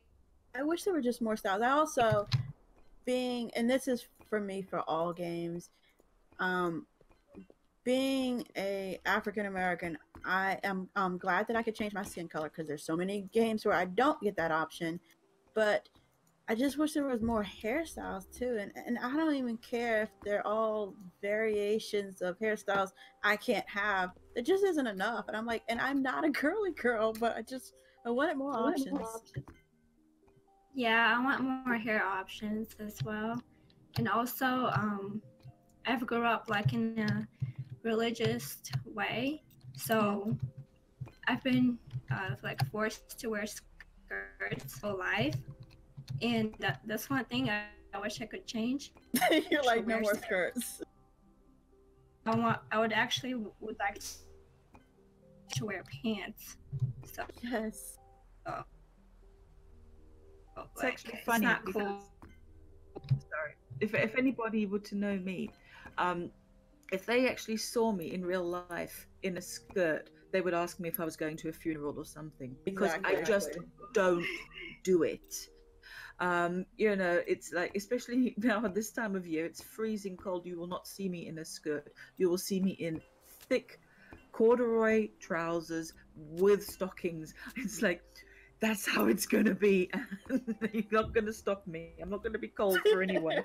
I wish there were just more styles. I also, and this is for me for all games, being a African American, I'm glad that I could change my skin color because there's so many games where I don't get that option. But I just wish there was more hairstyles too, and I don't even care if they're all variations of hairstyles I can't have. There just isn't enough, and I'm like, and I'm not a girly girl, but I wanted more options. Yeah, I want more hair options as well. And also, I've grew up like in a religious way, so I've been like forced to wear skirts for life, and that's one thing I wish I could change. You're like, no more skirts. I would actually would like to wear pants. So yes. It's actually funny. It's not because, cool. Sorry, if anybody were to know me, if they actually saw me in real life in a skirt, they would ask me if I was going to a funeral or something, because I just don't do it. You know, it's like, especially now at this time of year, it's freezing cold. You will not see me in a skirt. You will see me in thick corduroy trousers with stockings. It's like, that's how it's gonna be. You're not gonna stop me. I'm not gonna be cold for anyone.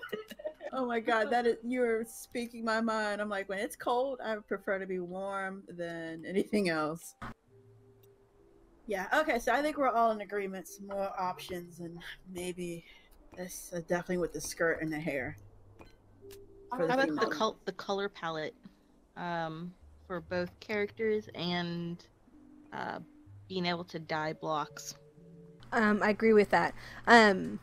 Oh my god, you're speaking my mind. I'm like, when it's cold, I prefer to be warm than anything else. Yeah, okay, so I think we're all in agreement. Some more options, and maybe this definitely with the skirt and the hair. How about the color palette for both characters and being able to dye blocks? I agree with that.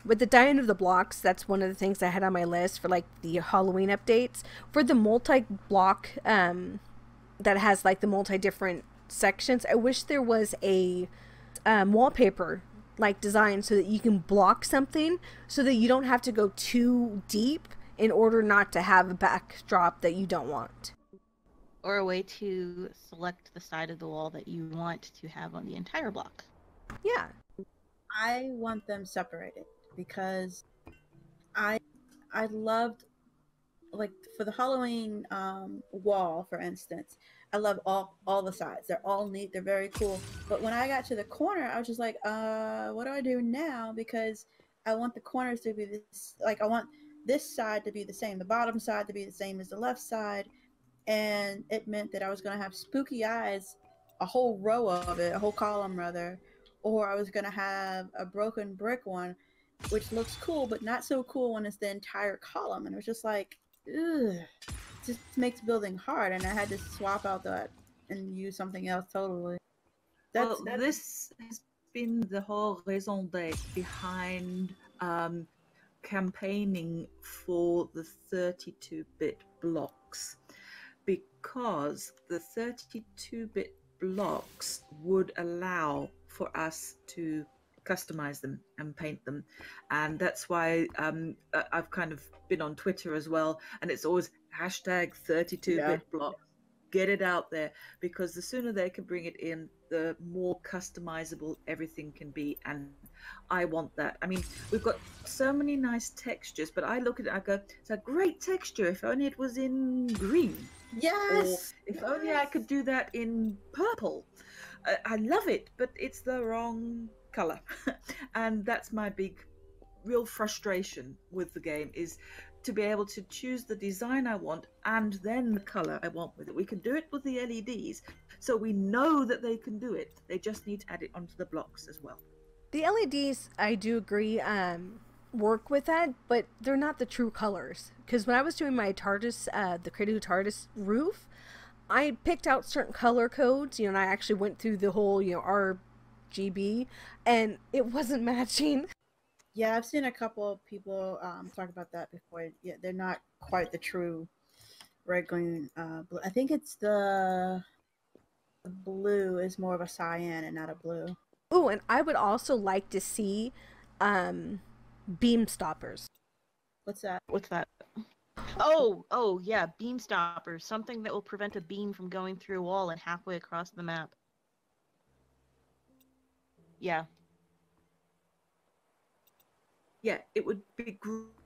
With the dyeing of the blocks, that's one of the things I had on my list for like the Halloween updates. For the multi-block that has like the multi-different sections, I wish there was a wallpaper like design so that you can block something so that you don't have to go too deep in order not to have a backdrop that you don't want. Or a way to select the side of the wall that you want to have on the entire block. Yeah. I want them separated because I loved, like, for the Halloween wall, for instance, I love all the sides. They're all neat. They're very cool. But when I got to the corner, I was just like, what do I do now? Because I want the corners to be this, like, I want this side to be the same, the bottom side to be the same as the left side. And it meant that I was going to have spooky eyes, a whole row of it, a whole column rather, or I was going to have a broken brick one, which looks cool, but not so cool when it's the entire column. And it was just like, ugh, it just makes building hard. And I had to swap out that and use something else totally. This has been the whole raison d'etre behind campaigning for the 32-bit blocks, because the 32-bit blocks would allow for us to customize them and paint them. And that's why I've kind of been on Twitter as well, and it's always hashtag 32-bit block. Get it out there, because the sooner they can bring it in, the more customizable everything can be. And I want that. I mean, we've got so many nice textures, but I look at it, I go, it's a great texture if only it was in green. Yes. Or if only I could do that in purple. I love it, but it's the wrong color. And that's my big, real frustration with the game, is to be able to choose the design I want and then the color I want with it. We can do it with the LEDs, so we know that they can do it. They just need to add it onto the blocks as well. The LEDs, I do agree, work with that, but they're not the true colors. Because when I was doing my TARDIS, the Creative TARDIS roof, I picked out certain color codes, and I actually went through the whole, RGB, and it wasn't matching. Yeah, I've seen a couple of people talk about that before. Yeah, they're not quite the true red, green, blue. I think it's the blue is more of a cyan and not a blue. Oh, and I would also like to see beam stoppers. What's that? What's that? Oh, yeah, beam stoppers. Something that will prevent a beam from going through a wall and halfway across the map. Yeah. Yeah, it would be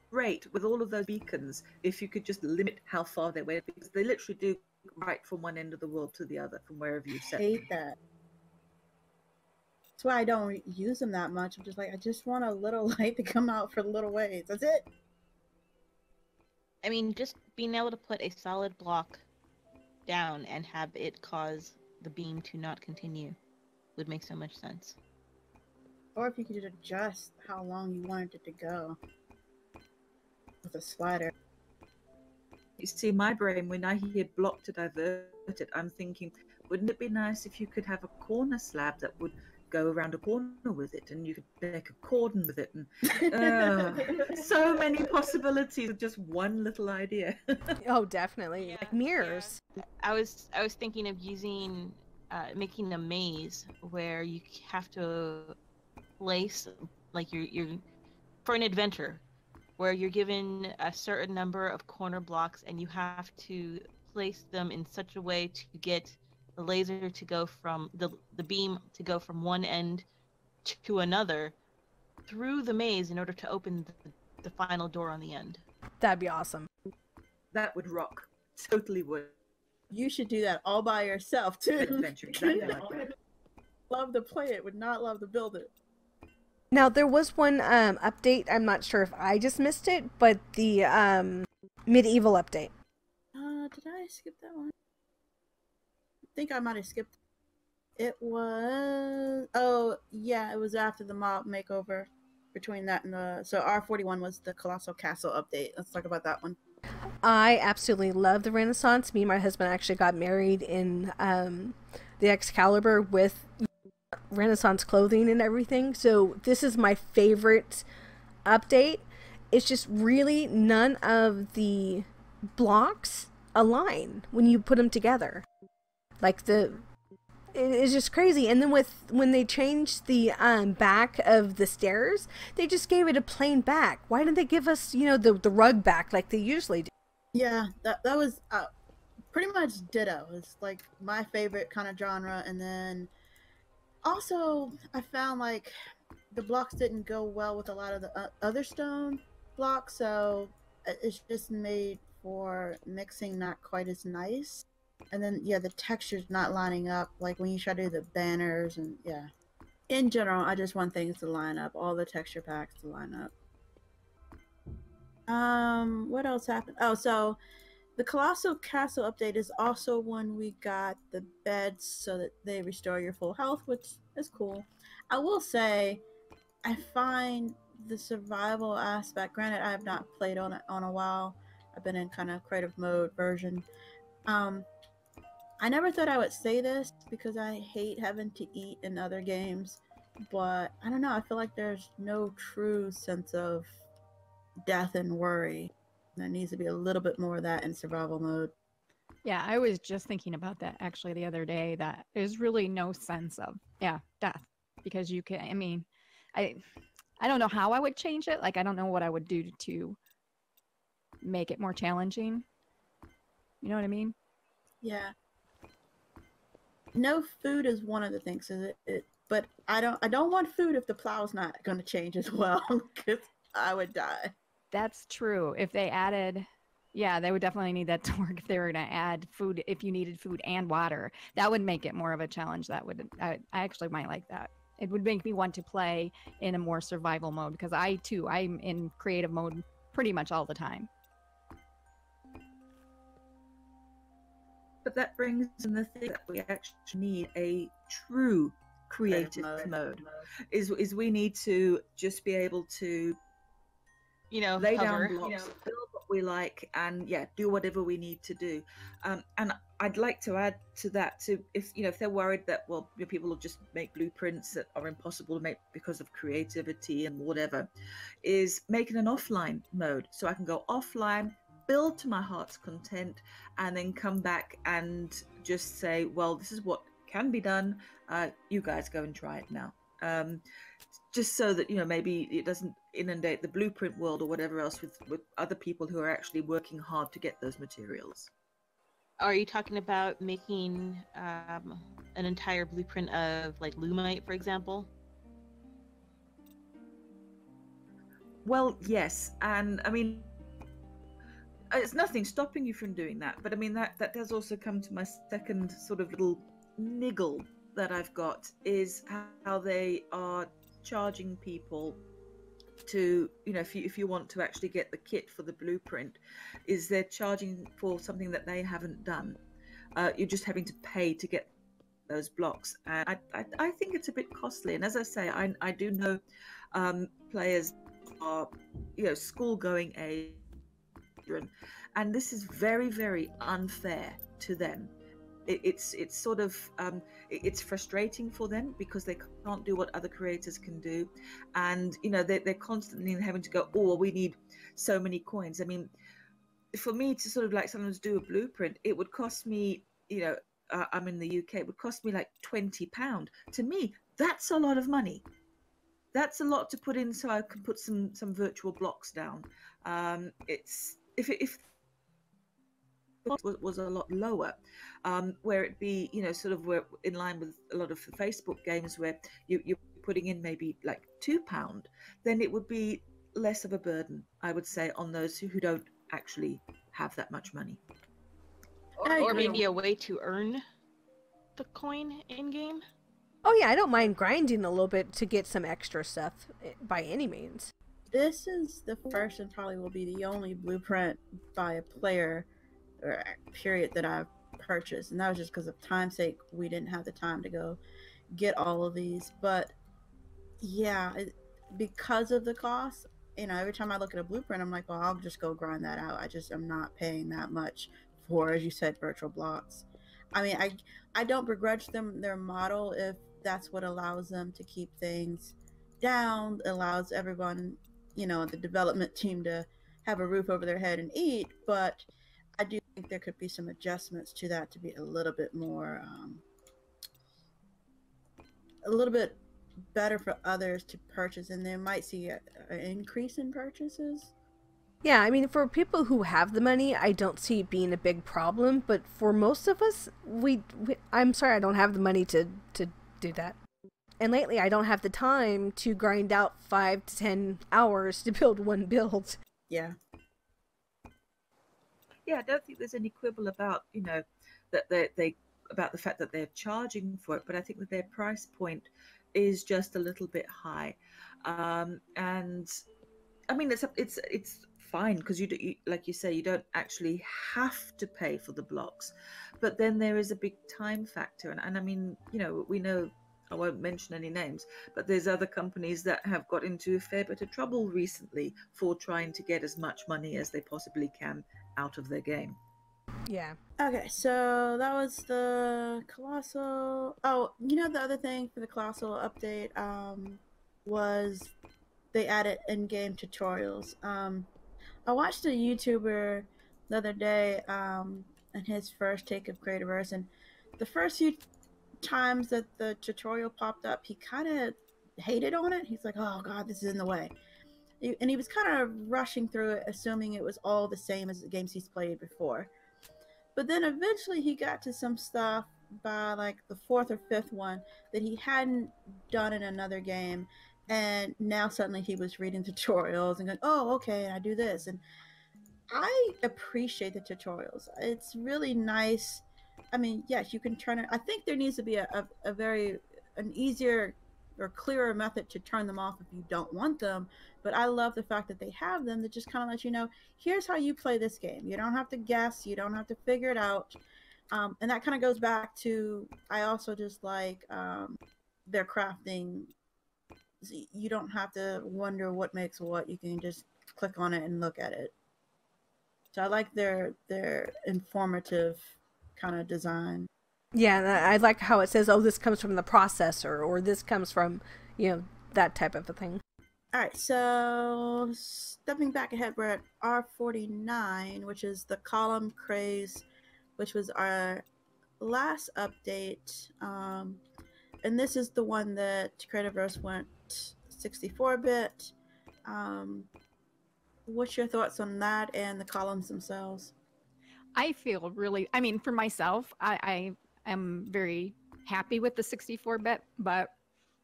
great with all of those beacons if you could just limit how far they went, because they literally do right from one end of the world to the other from wherever you set them. Hate that. That's why I don't use them that much. I'm just like, I just want a little light to come out for little ways. That's it. I mean, just being able to put a solid block down and have it cause the beam to not continue would make so much sense. Or if you could adjust how long you wanted it to go with a slider. You see, my brain, when I hear block to divert it, I'm thinking, wouldn't it be nice if you could have a corner slab that would go around a corner with it, and you could make a cordon with it, and so many possibilities with just one little idea. Oh, definitely. Yeah, Like mirrors. I was thinking of using making a maze where you have to place, like you're for an adventure where you're given a certain number of corner blocks and you have to place them in such a way to get the laser to go from the beam to go from one end to another through the maze in order to open the final door on the end. That'd be awesome. That would rock. Totally would. You should do that all by yourself too. Adventure, exactly like that. Love to play it, would not love to build it. Now, there was one update. I'm not sure if I just missed it, but the medieval update. Did I skip that one? I think I might have skipped. It was, oh yeah, it was after the mob makeover. Between that and the, so R41 was the Colossal Castle update. Let's talk about that one. I absolutely love the Renaissance. Me and my husband actually got married in the Excalibur with Renaissance clothing and everything. So this is my favorite update. It's just really none of the blocks align when you put them together. Like it's just crazy. And then when they changed the back of the stairs, they just gave it a plain back. Why didn't they give us, the rug back like they usually do? Yeah, that was pretty much ditto. It's like my favorite kind of genre. And then also I found like the blocks didn't go well with a lot of the other stone blocks, so it's just made for mixing not quite as nice. And then yeah, the texture's not lining up, like when you try to do the banners. And yeah, in general I just want things to line up, all the texture packs to line up. What else happened? Oh, so the Colossal Castle update is also when we got the beds so that they restore your full health, which is cool. I will say, I find the survival aspect, granted I have not played on it on a while, I've been in kind of creative mode version. I never thought I would say this because I hate having to eat in other games, but I don't know, I feel like there's no true sense of death and worry. There needs to be a little bit more of that in survival mode. Yeah, I was just thinking about that actually the other day, that there's really no sense of, death. Because you can, I mean, I don't know how I would change it. Like, I don't know what I would do to make it more challenging. You know what I mean? Yeah. No food is one of the things, but I don't want food if the plow's not going to change as well, because I would die. That's true. If they added, they would definitely need that to work. If they were going to add food, if you needed food and water, that would make it more of a challenge. That would, I actually might like that. It would make me want to play in a more survival mode, because I'm in creative mode pretty much all the time. But that brings in the thing that we actually need a true creative mode. Is we need to just be able to lay hover, down blocks, build what we like, and do whatever we need to do. And I'd like to add to that, to if they're worried that people will just make blueprints that are impossible to make because of creativity and whatever, is making an offline mode, so I can go offline, build to my heart's content, and then come back and just say, well, this is what can be done, you guys go and try it now. just so that, you know, maybe it doesn't inundate the blueprint world or whatever else with other people who are actually working hard to get those materials. Are you talking about making an entire blueprint of like Lumite, for example? Well, yes, and I mean, it's nothing stopping you from doing that, but I mean that does also come to my second sort of little niggle that I've got, is how they are charging people to, you know, if you want to actually get the kit for the blueprint, is they're charging for something that they haven't done. You're just having to pay to get those blocks, and I think it's a bit costly. And as I say, I do know players are, you know, school going age, and this is very, very unfair to them. It's sort of it's frustrating for them because they can't do what other creators can do, and you know they're constantly having to go, oh, we need so many coins. I mean, for me to sort of like sometimes do a blueprint, it would cost me, you know, I'm in the UK, it would cost me like £20. To me, that's a lot of money. That's a lot to put in, so I can put some virtual blocks down. It's if was a lot lower, where it be, you know, sort of where in line with a lot of the Facebook games where you're putting in maybe like £2, then it would be less of a burden, I would say, on those who don't actually have that much money. Or maybe a way to earn the coin in game. Oh yeah, I don't mind grinding a little bit to get some extra stuff by any means. This is the first and probably will be the only blueprint by a player or period that I've purchased, and that was just because of time's sake. We didn't have the time to go get all of these, but yeah, because of the cost, you know, every time I look at a blueprint, I'm like, well, I'll just go grind that out. I'm not paying that much for, as you said, virtual blocks. I mean, I don't begrudge them their model if that's what allows them to keep things down, allows everyone, you know, the development team to have a roof over their head and eat. But I do think there could be some adjustments to that to be a little bit more, a little bit better for others to purchase, and they might see an increase in purchases. Yeah, I mean, for people who have the money, I don't see it being a big problem. But for most of us, I'm sorry, I don't have the money to do that. And lately, I don't have the time to grind out 5 to 10 hours to build one build. Yeah. Yeah, I don't think there's any quibble about, you know, that they about the fact that they're charging for it, but I think that their price point is just a little bit high, and I mean it's fine because you like you say, you don't actually have to pay for the blocks, but then there is a big time factor, and I mean, you know, we know, I won't mention any names, but there's other companies that have got into a fair bit of trouble recently for trying to get as much money as they possibly can out of their game. Yeah. Okay, so that was the Colossal. Oh, you know, the other thing for the Colossal update was they added in-game tutorials. I watched a YouTuber the other day and his first take of Creativerse, and the first few times that the tutorial popped up, he kind of hated on it. He's like, oh god, this is in the way. And he was kind of rushing through it, assuming it was all the same as the games he's played before. But then eventually he got to some stuff by like the 4th or 5th one that he hadn't done in another game. And now suddenly he was reading tutorials and going, oh, okay, I do this. And I appreciate the tutorials. It's really nice. I mean, yes, you can turn it. I think there needs to be an easier or clearer method to turn them off if you don't want them. But I love the fact that they have them that just kind of let you know, here's how you play this game. You don't have to guess. You don't have to figure it out. And that kind of goes back to, I also just like their crafting. You don't have to wonder what makes what. You can just click on it and look at it. So I like their informative kind of design. Yeah, and I like how it says, oh, this comes from the processor, or this comes from, you know, that type of a thing. All right, so stepping back ahead, we're at R49, which is the column craze, which was our last update. and this is the one that Creativerse went 64-bit. What's your thoughts on that and the columns themselves? I feel really, I mean, for myself, I am very happy with the 64-bit, but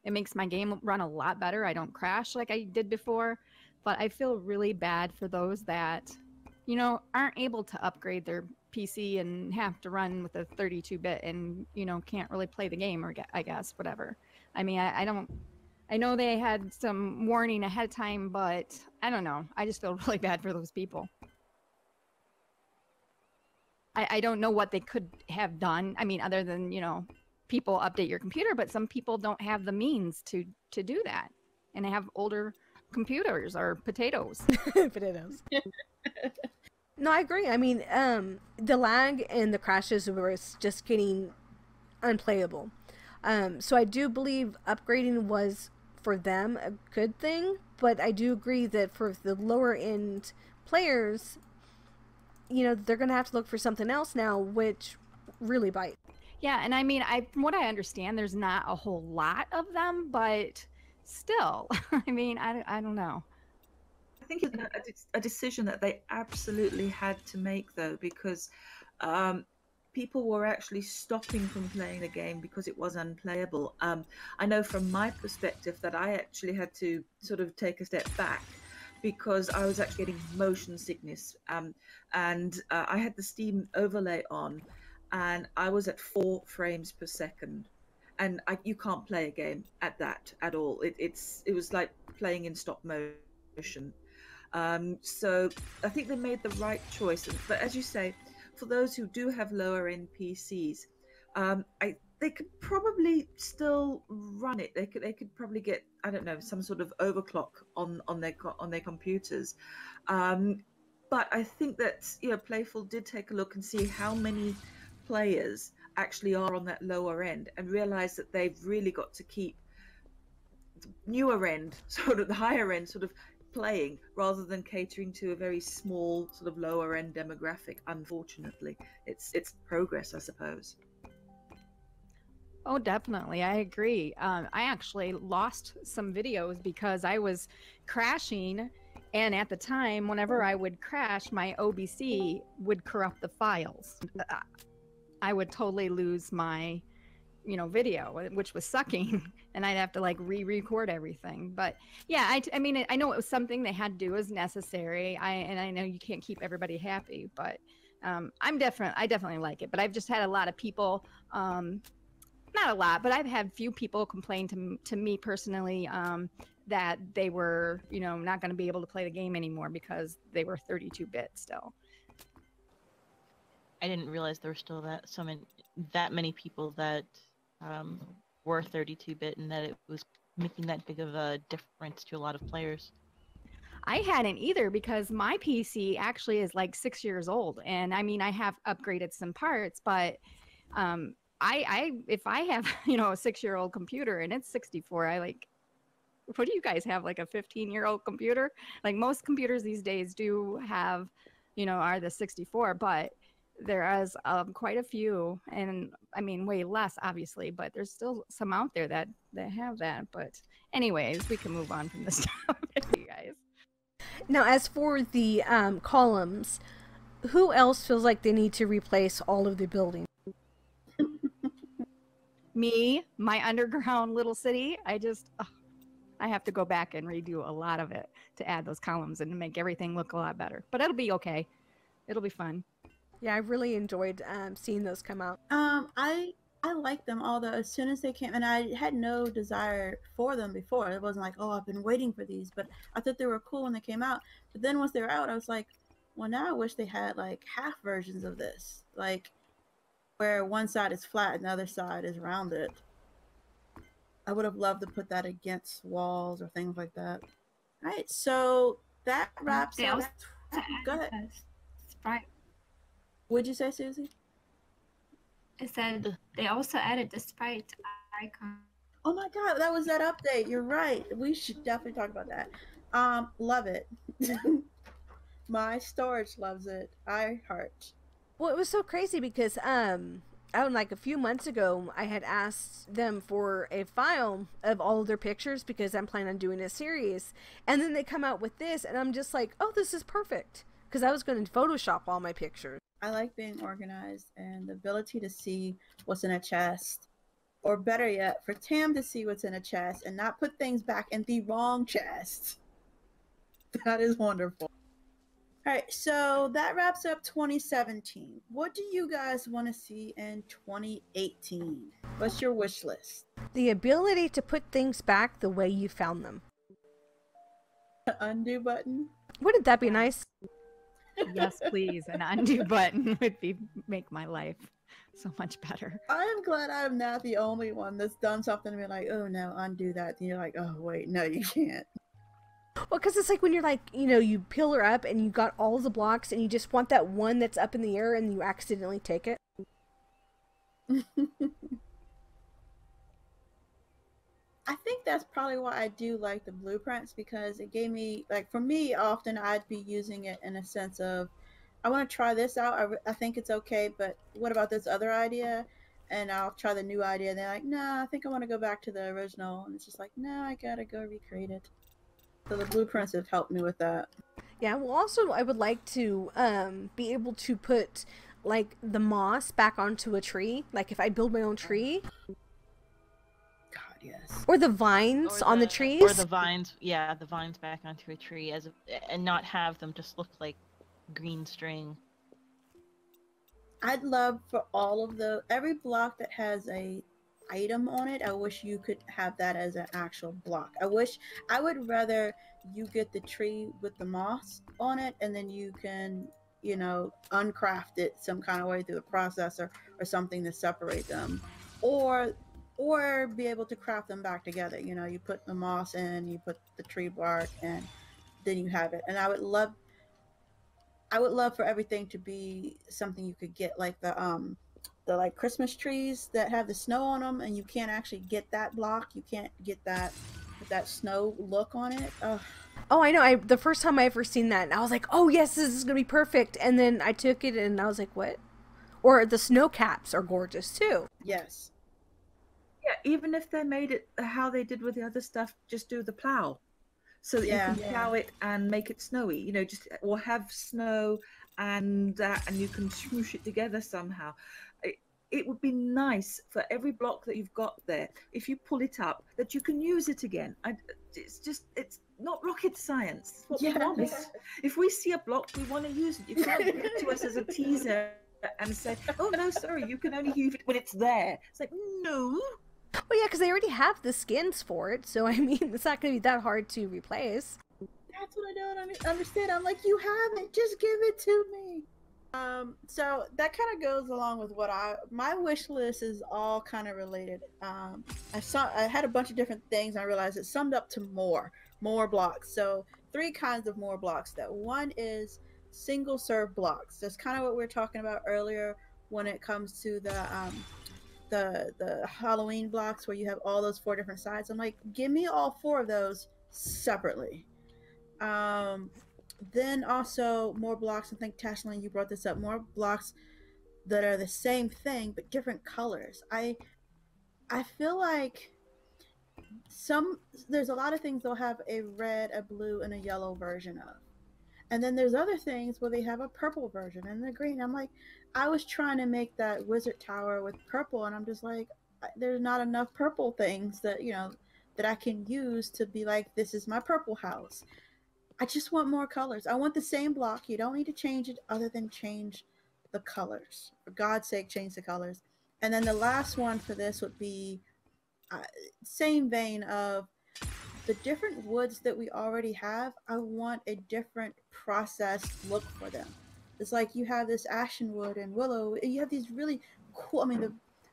it makes my game run a lot better. I don't crash like I did before, but I feel really bad for those that, you know, aren't able to upgrade their PC and have to run with a 32-bit and, you know, can't really play the game, or I guess, whatever. I mean, I don't, I know they had some warning ahead of time, but I don't know. I just feel really bad for those people. I don't know what they could have done. I mean, other than, you know, people update your computer, but some people don't have the means to do that, and they have older computers or potatoes. Potatoes. No, I agree. I mean, the lag and the crashes was just getting unplayable. So I do believe upgrading was for them a good thing, but I do agree that for the lower end players, you know, they're going to have to look for something else now, which really bites. Yeah, and I mean, from what I understand, there's not a whole lot of them, but still, I mean, I don't know. I think it's a decision that they absolutely had to make, though, because people were actually stopping from playing the game because it was unplayable. I know from my perspective that I actually had to sort of take a step back because I was actually getting motion sickness, and I had the Steam overlay on, and I was at 4 frames per second, and you can't play a game at that at all. It was like playing in stop motion. So I think they made the right choice. But as you say, for those who do have lower end PCs, they could probably still run it. They could probably get, I don't know, some sort of overclock on their computers. But I think that, you know, Playful did take a look and see how many players actually are on that lower end, and realize that they've really got to keep the newer end, sort of the higher end, sort of playing, rather than catering to a very small sort of lower end demographic. Unfortunately, it's progress, I suppose. Oh, definitely. I agree. I actually lost some videos because I was crashing, and at the time, whenever I would crash, my OBC would corrupt the files. I would totally lose my, you know, video, which was sucking, and I'd have to like re-record everything. But yeah, I mean, I know it was something they had to do as necessary. I know you can't keep everybody happy, but I definitely like it. But I've just had a lot of people, not a lot, but I've had few people complain to me personally that they were, you know, not going to be able to play the game anymore because they were 32-bit still. I didn't realize there were still that many people that were 32-bit, and that it was making that big of a difference to a lot of players. I hadn't either, because my PC actually is like 6 years old, and I mean, I have upgraded some parts, but if I have, you know, a 6-year-old computer and it's 64, I like, what do you guys have, like a 15-year-old computer? Like most computers these days do have, you know, are the 64, but there is quite a few, and I mean way less obviously, but there's still some out there that have that. But anyways, we can move on from this topic, you guys. Now, as for the columns, who else feels like they need to replace all of the buildings? Me, my underground little city. I have to go back and redo a lot of it to add those columns and make everything look a lot better. But it'll be okay. It'll be fun. Yeah, I really enjoyed seeing those come out. I like them, although as soon as they came, and I had no desire for them before. It wasn't like, oh, I've been waiting for these, but I thought they were cool when they came out. But then once they were out, I was like, well, now I wish they had like half versions of this, like where one side is flat and the other side is rounded. I would have loved to put that against walls or things like that. All right, so that wraps up. Go ahead. Sprite. What'd you say, Susie? I said they also added the sprite icon. Oh my god, that was that update. You're right. We should definitely talk about that. Love it. My storage loves it. I heart. Well, it was so crazy because oh, like a few months ago, I had asked them for a file of all of their pictures because I'm planning on doing a series. And then they come out with this, and I'm just like, oh, this is perfect. Because I was going to Photoshop all my pictures. I like being organized and the ability to see what's in a chest. Or better yet, for Tam to see what's in a chest and not put things back in the wrong chest. That is wonderful. All right, so that wraps up 2017. What do you guys want to see in 2018? What's your wish list? The ability to put things back the way you found them. The undo button? Wouldn't that be nice? Yes, please. An undo button would make my life so much better. I am glad I'm not the only one that's done something and be like, oh no, undo that. And you're like, oh wait, no, you can't. Well, because it's like when you're like, you know, you peel her up and you got all the blocks and you just want that one that's up in the air and you accidentally take it. I think that's probably why I do like the blueprints, because it gave me, like, for me, often I'd be using it in a sense of, I want to try this out. I think it's okay, but what about this other idea? And I'll try the new idea. And they're like, nah, I think I want to go back to the original. And it's just like, no, I gotta go recreate it. So the blueprints have helped me with that. Yeah, well, also, I would like to be able to put, like, the moss back onto a tree. Like, if I build my own tree. God, yes. Or the vines on the trees. Or the vines, yeah, the vines back onto a tree and not have them just look like green string. I'd love for all of every block that has a item on it, I wish you could have that as an actual block. I would rather you get the tree with the moss on it and then you can, you know, uncraft it some kind of way through the processor or something to separate them, or be able to craft them back together. You know, you put the moss in, you put the tree bark, and then you have it. And I would love for everything to be something you could get, like the like Christmas trees that have the snow on them, and you can't actually get that block. You can't get that snow look on it. Ugh. Oh, I know. The first time I ever seen that, I was like, oh yes, this is gonna be perfect. And then I took it and I was like, what? Or the snow caps are gorgeous too. Yes. Yeah, even if they made it how they did with the other stuff, just do the plow. So that you can plow it and make it snowy, you know, or have snow and you can smoosh it together somehow. It would be nice for every block that you've got there, if you pull it up, that you can use it again. It's not rocket science. It's what we want. If we see a block, we want to use it. You can't give it to us as a teaser and say, oh no, sorry, you can only use it when it's there. It's like, no. Well, yeah, because they already have the skins for it, so I mean, it's not going to be that hard to replace. That's what I don't understand. I'm like, you have it, just give it to me. So that kind of goes along with what my wish list is all kind of related. I had a bunch of different things, and I realized it summed up to more blocks. So 3 kinds of more blocks. That one is single serve blocks. That's kind of what we were talking about earlier when it comes to the Halloween blocks where you have all those 4 different sides. I'm like, give me all 4 of those separately. Then also more blocks. I think Tashlan, you brought this up. More blocks that are the same thing but different colors. I feel like there's a lot of things they'll have a red, a blue, and a yellow version of. And then there's other things where they have a purple version and the green. I'm like, I was trying to make that wizard tower with purple, and I'm just like, there's not enough purple things that, you know, that I can use to be like, this is my purple house. I just want more colors. I want the same block. You don't need to change it other than change the colors. For God's sake, change the colors. And then the last one for this would be same vein of the different woods that we already have. I want a different processed look for them. It's like you have this ashen wood and willow. You have these really cool, I mean,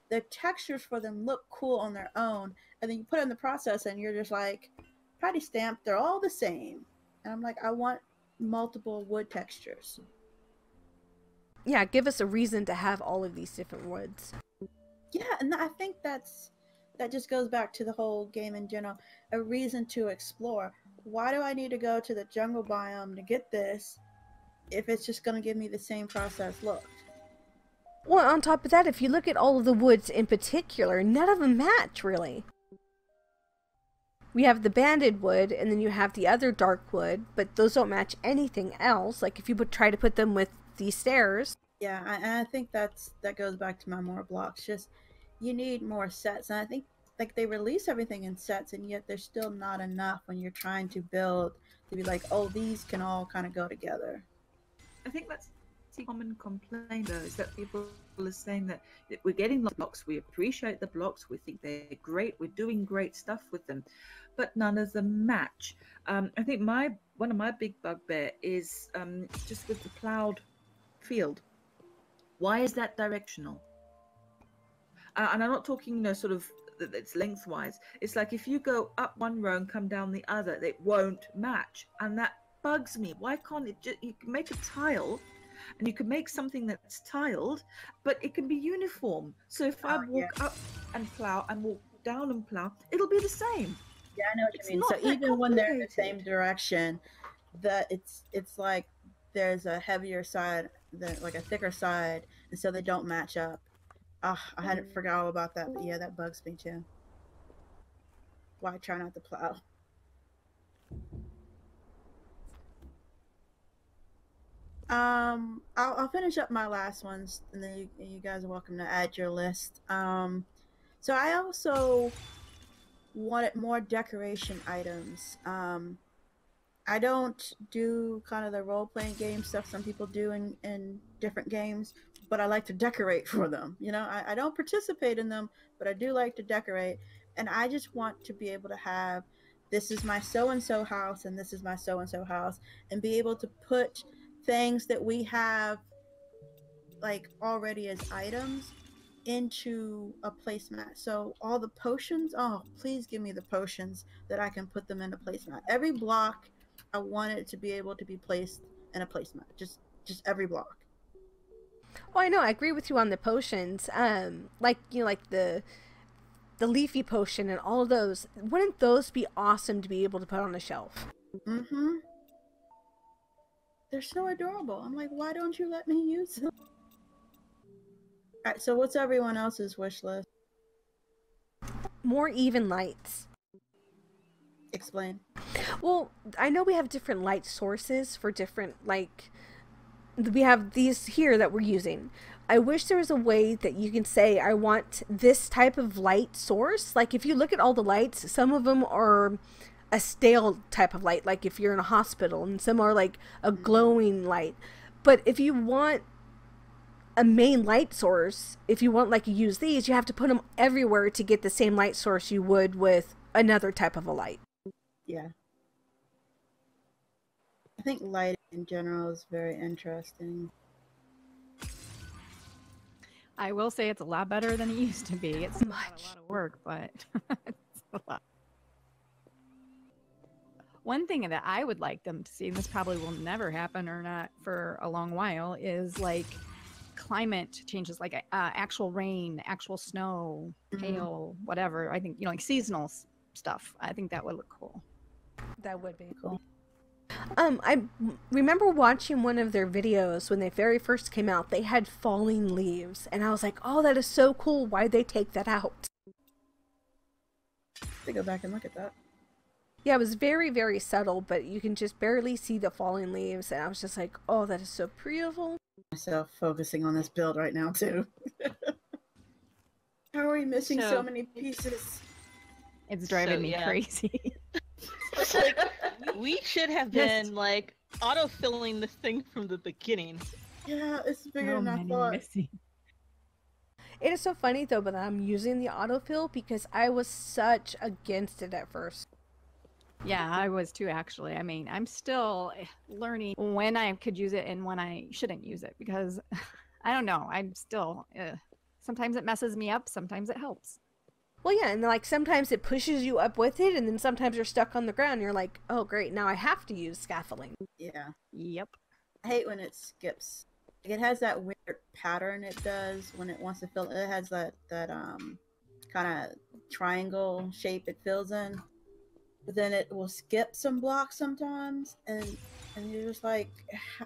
the textures for them look cool on their own. And then you put it in the process and you're just like, patty stamped, they're all the same. And I'm like, I want multiple wood textures. Yeah, give us a reason to have all of these different woods. Yeah, and I think that just goes back to the whole game in general. A reason to explore. Why do I need to go to the jungle biome to get this if it's just going to give me the same process look? Well, on top of that, if you look at all of the woods in particular, none of them match, really. We have the banded wood, and then you have the other dark wood, but those don't match anything else. Like, if you try to put them with these stairs. Yeah, and I think that goes back to my more blocks. Just, you need more sets. And I think, like, they release everything in sets, and yet there's still not enough when you're trying to build to be like, oh, these can all kind of go together. I think that's a common complaint, though, is that people are saying that we're getting the blocks, we appreciate the blocks, we think they're great, we're doing great stuff with them, but none of them match. I think one of my big bugbear is just with the plowed field. Why is that directional? And I'm not talking, sort of, it's lengthwise. It's like if you go up one row and come down the other, it won't match, and that bugs me. Why can't it just, you can make a tile and you can make something that's tiled, but it can be uniform. So if I walk up and plow and walk down and plow, it'll be the same. Yeah, I know what you mean. So even when they're in the same direction, it's like there's a heavier side, like a thicker side, and so they don't match up. I hadn't forgot all about that, but yeah, that bugs me too. Why try not to plow? I'll finish up my last ones, and then you guys are welcome to add your list. So I also wanted more decoration items. I don't do kind of the role-playing game stuff some people do in different games, but I like to decorate for them. You know, I don't participate in them, but I do like to decorate, and I just want to be able to have, this is my so-and-so house, and this is my so-and-so house, and be able to put things that we have like already as items into a placemat. So all the potions, oh, please give me the potions that I can put them in a placemat. Every block, I want it to be able to be placed in a placemat. Just every block. Well, I know, I agree with you on the potions. Like, you know, like the leafy potion and all of those. Wouldn't those be awesome to be able to put on a shelf? Mm-hmm. They're so adorable. I'm like, why don't you let me use them? All right, so what's everyone else's wish list? More even lights. Explain. Well, I know we have different light sources for different, like, we have these here that we're using. I wish there was a way that you can say, I want this type of light source. Like, if you look at all the lights, some of them are a stale type of light, like if you're in a hospital, and some are like a glowing light. But if you want a main light source, if you want, like, you use these, you have to put them everywhere to get the same light source you would with another type of a light. Yeah. I think lighting in general is very interesting. I will say it's a lot better than it used to be. It's not a lot of work, but it's a lot. One thing that I would like them to see, and this probably will never happen or not for a long while, is like climate changes, like actual rain, actual snow, hail, whatever. I think, you know, like seasonal stuff. I think that would look cool. That would be cool. I remember watching one of their videos when they very first came out. They had falling leaves, and I was like, oh, that is so cool. Why'd they take that out? To go back and look at that. Yeah, it was very, very subtle, but you can just barely see the falling leaves, and I was just like, oh, that is so beautiful. Myself focusing on this build right now, too. How are we missing so many pieces? It's driving me crazy. It's like, we should have been, like, auto-filling this thing from the beginning. Yeah, it's bigger than I thought. It is so funny, though, but I'm using the autofill because I was such against it at first. Yeah, I was too, actually. I mean, I'm still learning when I could use it and when I shouldn't use it, because I don't know. I'm still, sometimes it messes me up, sometimes it helps. Well, yeah, and like sometimes it pushes you up with it, and then sometimes you're stuck on the ground. You're like, oh, great, now I have to use scaffolding. Yeah. Yep. I hate when it skips. Like, it has that weird pattern it does when it wants to fill. It has that kind of triangle shape it fills in. But then it will skip some blocks sometimes, and you're just like,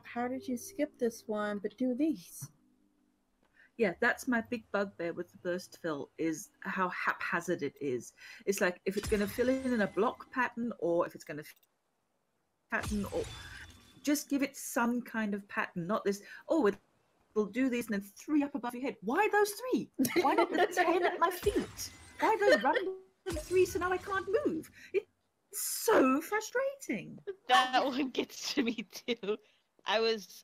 how did you skip this one but do these? Yeah, that's my big bugbear with the burst fill, is how haphazard it is. It's like if it's going to fill in a block pattern, or if it's going to pattern, or just give it some kind of pattern, not this, oh, it'll do these and then 3 up above your head. Why those 3? Why not the 10 at my feet? Why those random 3 so now I can't move? It's so frustrating. That one gets to me too. I was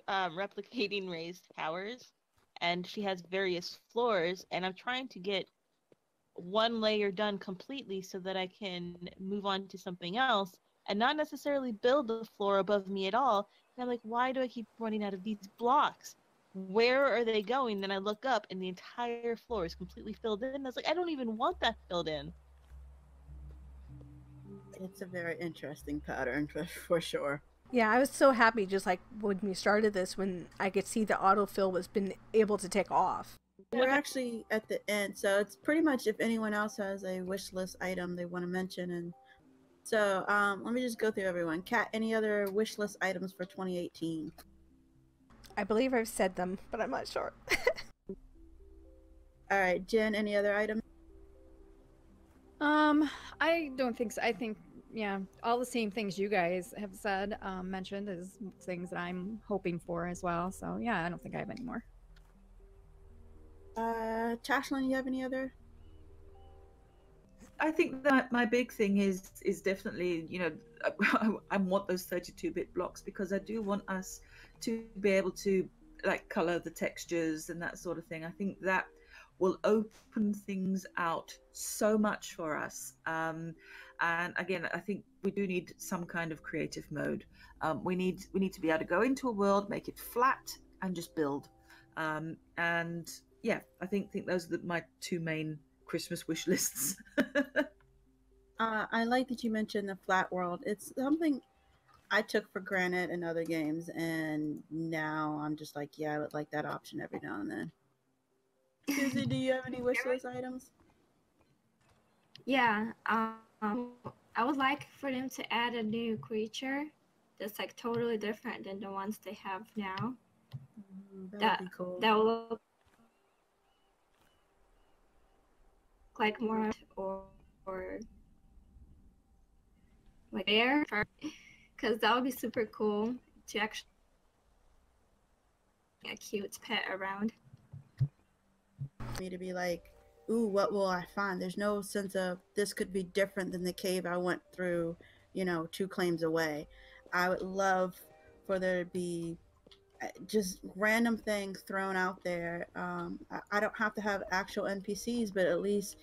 replicating raised towers, and she has various floors, and I'm trying to get one layer done completely so that I can move on to something else and not necessarily build the floor above me at all. And I'm like, why do I keep running out of these blocks? Where are they going? Then I look up and the entire floor is completely filled in. I was like, I don't even want that filled in. It's a very interesting pattern for sure. Yeah, I was so happy just like when we started this, when I could see the autofill was been able to take off. We're actually at the end, so it's pretty much if anyone else has a wish list item they want to mention. And so let me just go through everyone. Kat, any other wish list items for 2018? I believe I've said them, but I'm not sure. All right, Jen, any other items? I don't think so. I think, yeah, all the same things you guys have said, mentioned is things that I'm hoping for as well. So yeah, I don't think I have any more. Tashlan, you have any other? I think that my big thing is definitely, you know, I want those 32-bit blocks, because I do want us to be able to like color the textures and that sort of thing. I think that will open things out so much for us. And again, I think we do need some kind of creative mode. We need to be able to go into a world, make it flat, and just build. And yeah, I think those are my 2 main Christmas wish lists. I like that you mentioned the flat world. It's something I took for granted in other games, and now I'm just like, yeah, I would like that option every now and then. Susie, do you have any wish list items? Yeah, I would like for them to add a new creature that's like totally different than the ones they have now. That would be cool. That will look like more or like there, because that would be super cool to actually a cute pet around. Me to be like, ooh, what will I find? There's no sense of this could be different than the cave I went through, you know, 2 claims away. I would love for there to be just random things thrown out there. I don't have to have actual NPCs, but at least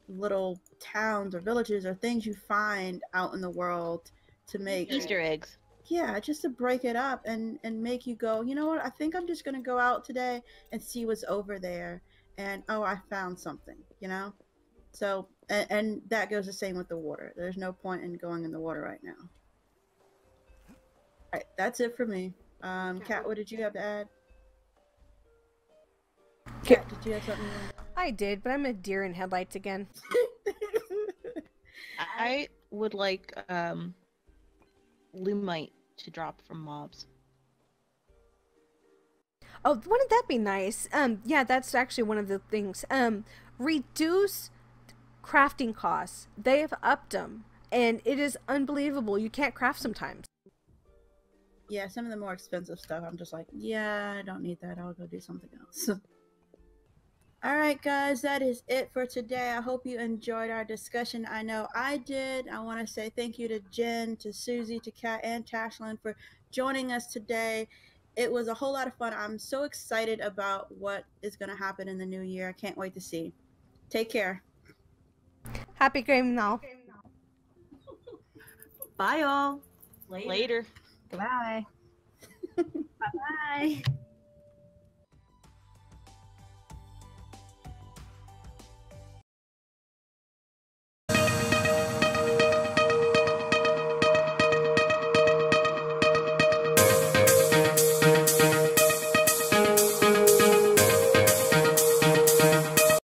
little towns or villages or things you find out in the world to make Easter eggs. Yeah, just to break it up and make you go, you know what, I think I'm just going to go out today and see what's over there. And, oh, I found something, you know? So, and that goes the same with the water. There's no point in going in the water right now. All right, that's it for me. Kat, what did you have to add? Kat, did you have something? I did, but I'm a deer in headlights again. I would like Lumite to drop from mobs. Oh, wouldn't that be nice? Yeah, that's actually one of the things. Reduce crafting costs. They have upped them, and it is unbelievable. You can't craft sometimes. Yeah, some of the more expensive stuff, I'm just like, yeah, I don't need that. I'll go do something else. All right, guys, that is it for today. I hope you enjoyed our discussion. I know I did. I want to say thank you to Jen, to Susie, to Kat, and Tashlan for joining us today. It was a whole lot of fun. I'm so excited about what is going to happen in the new year. I can't wait to see. Take care. Happy game now. Bye, all. Later. Goodbye. Bye bye.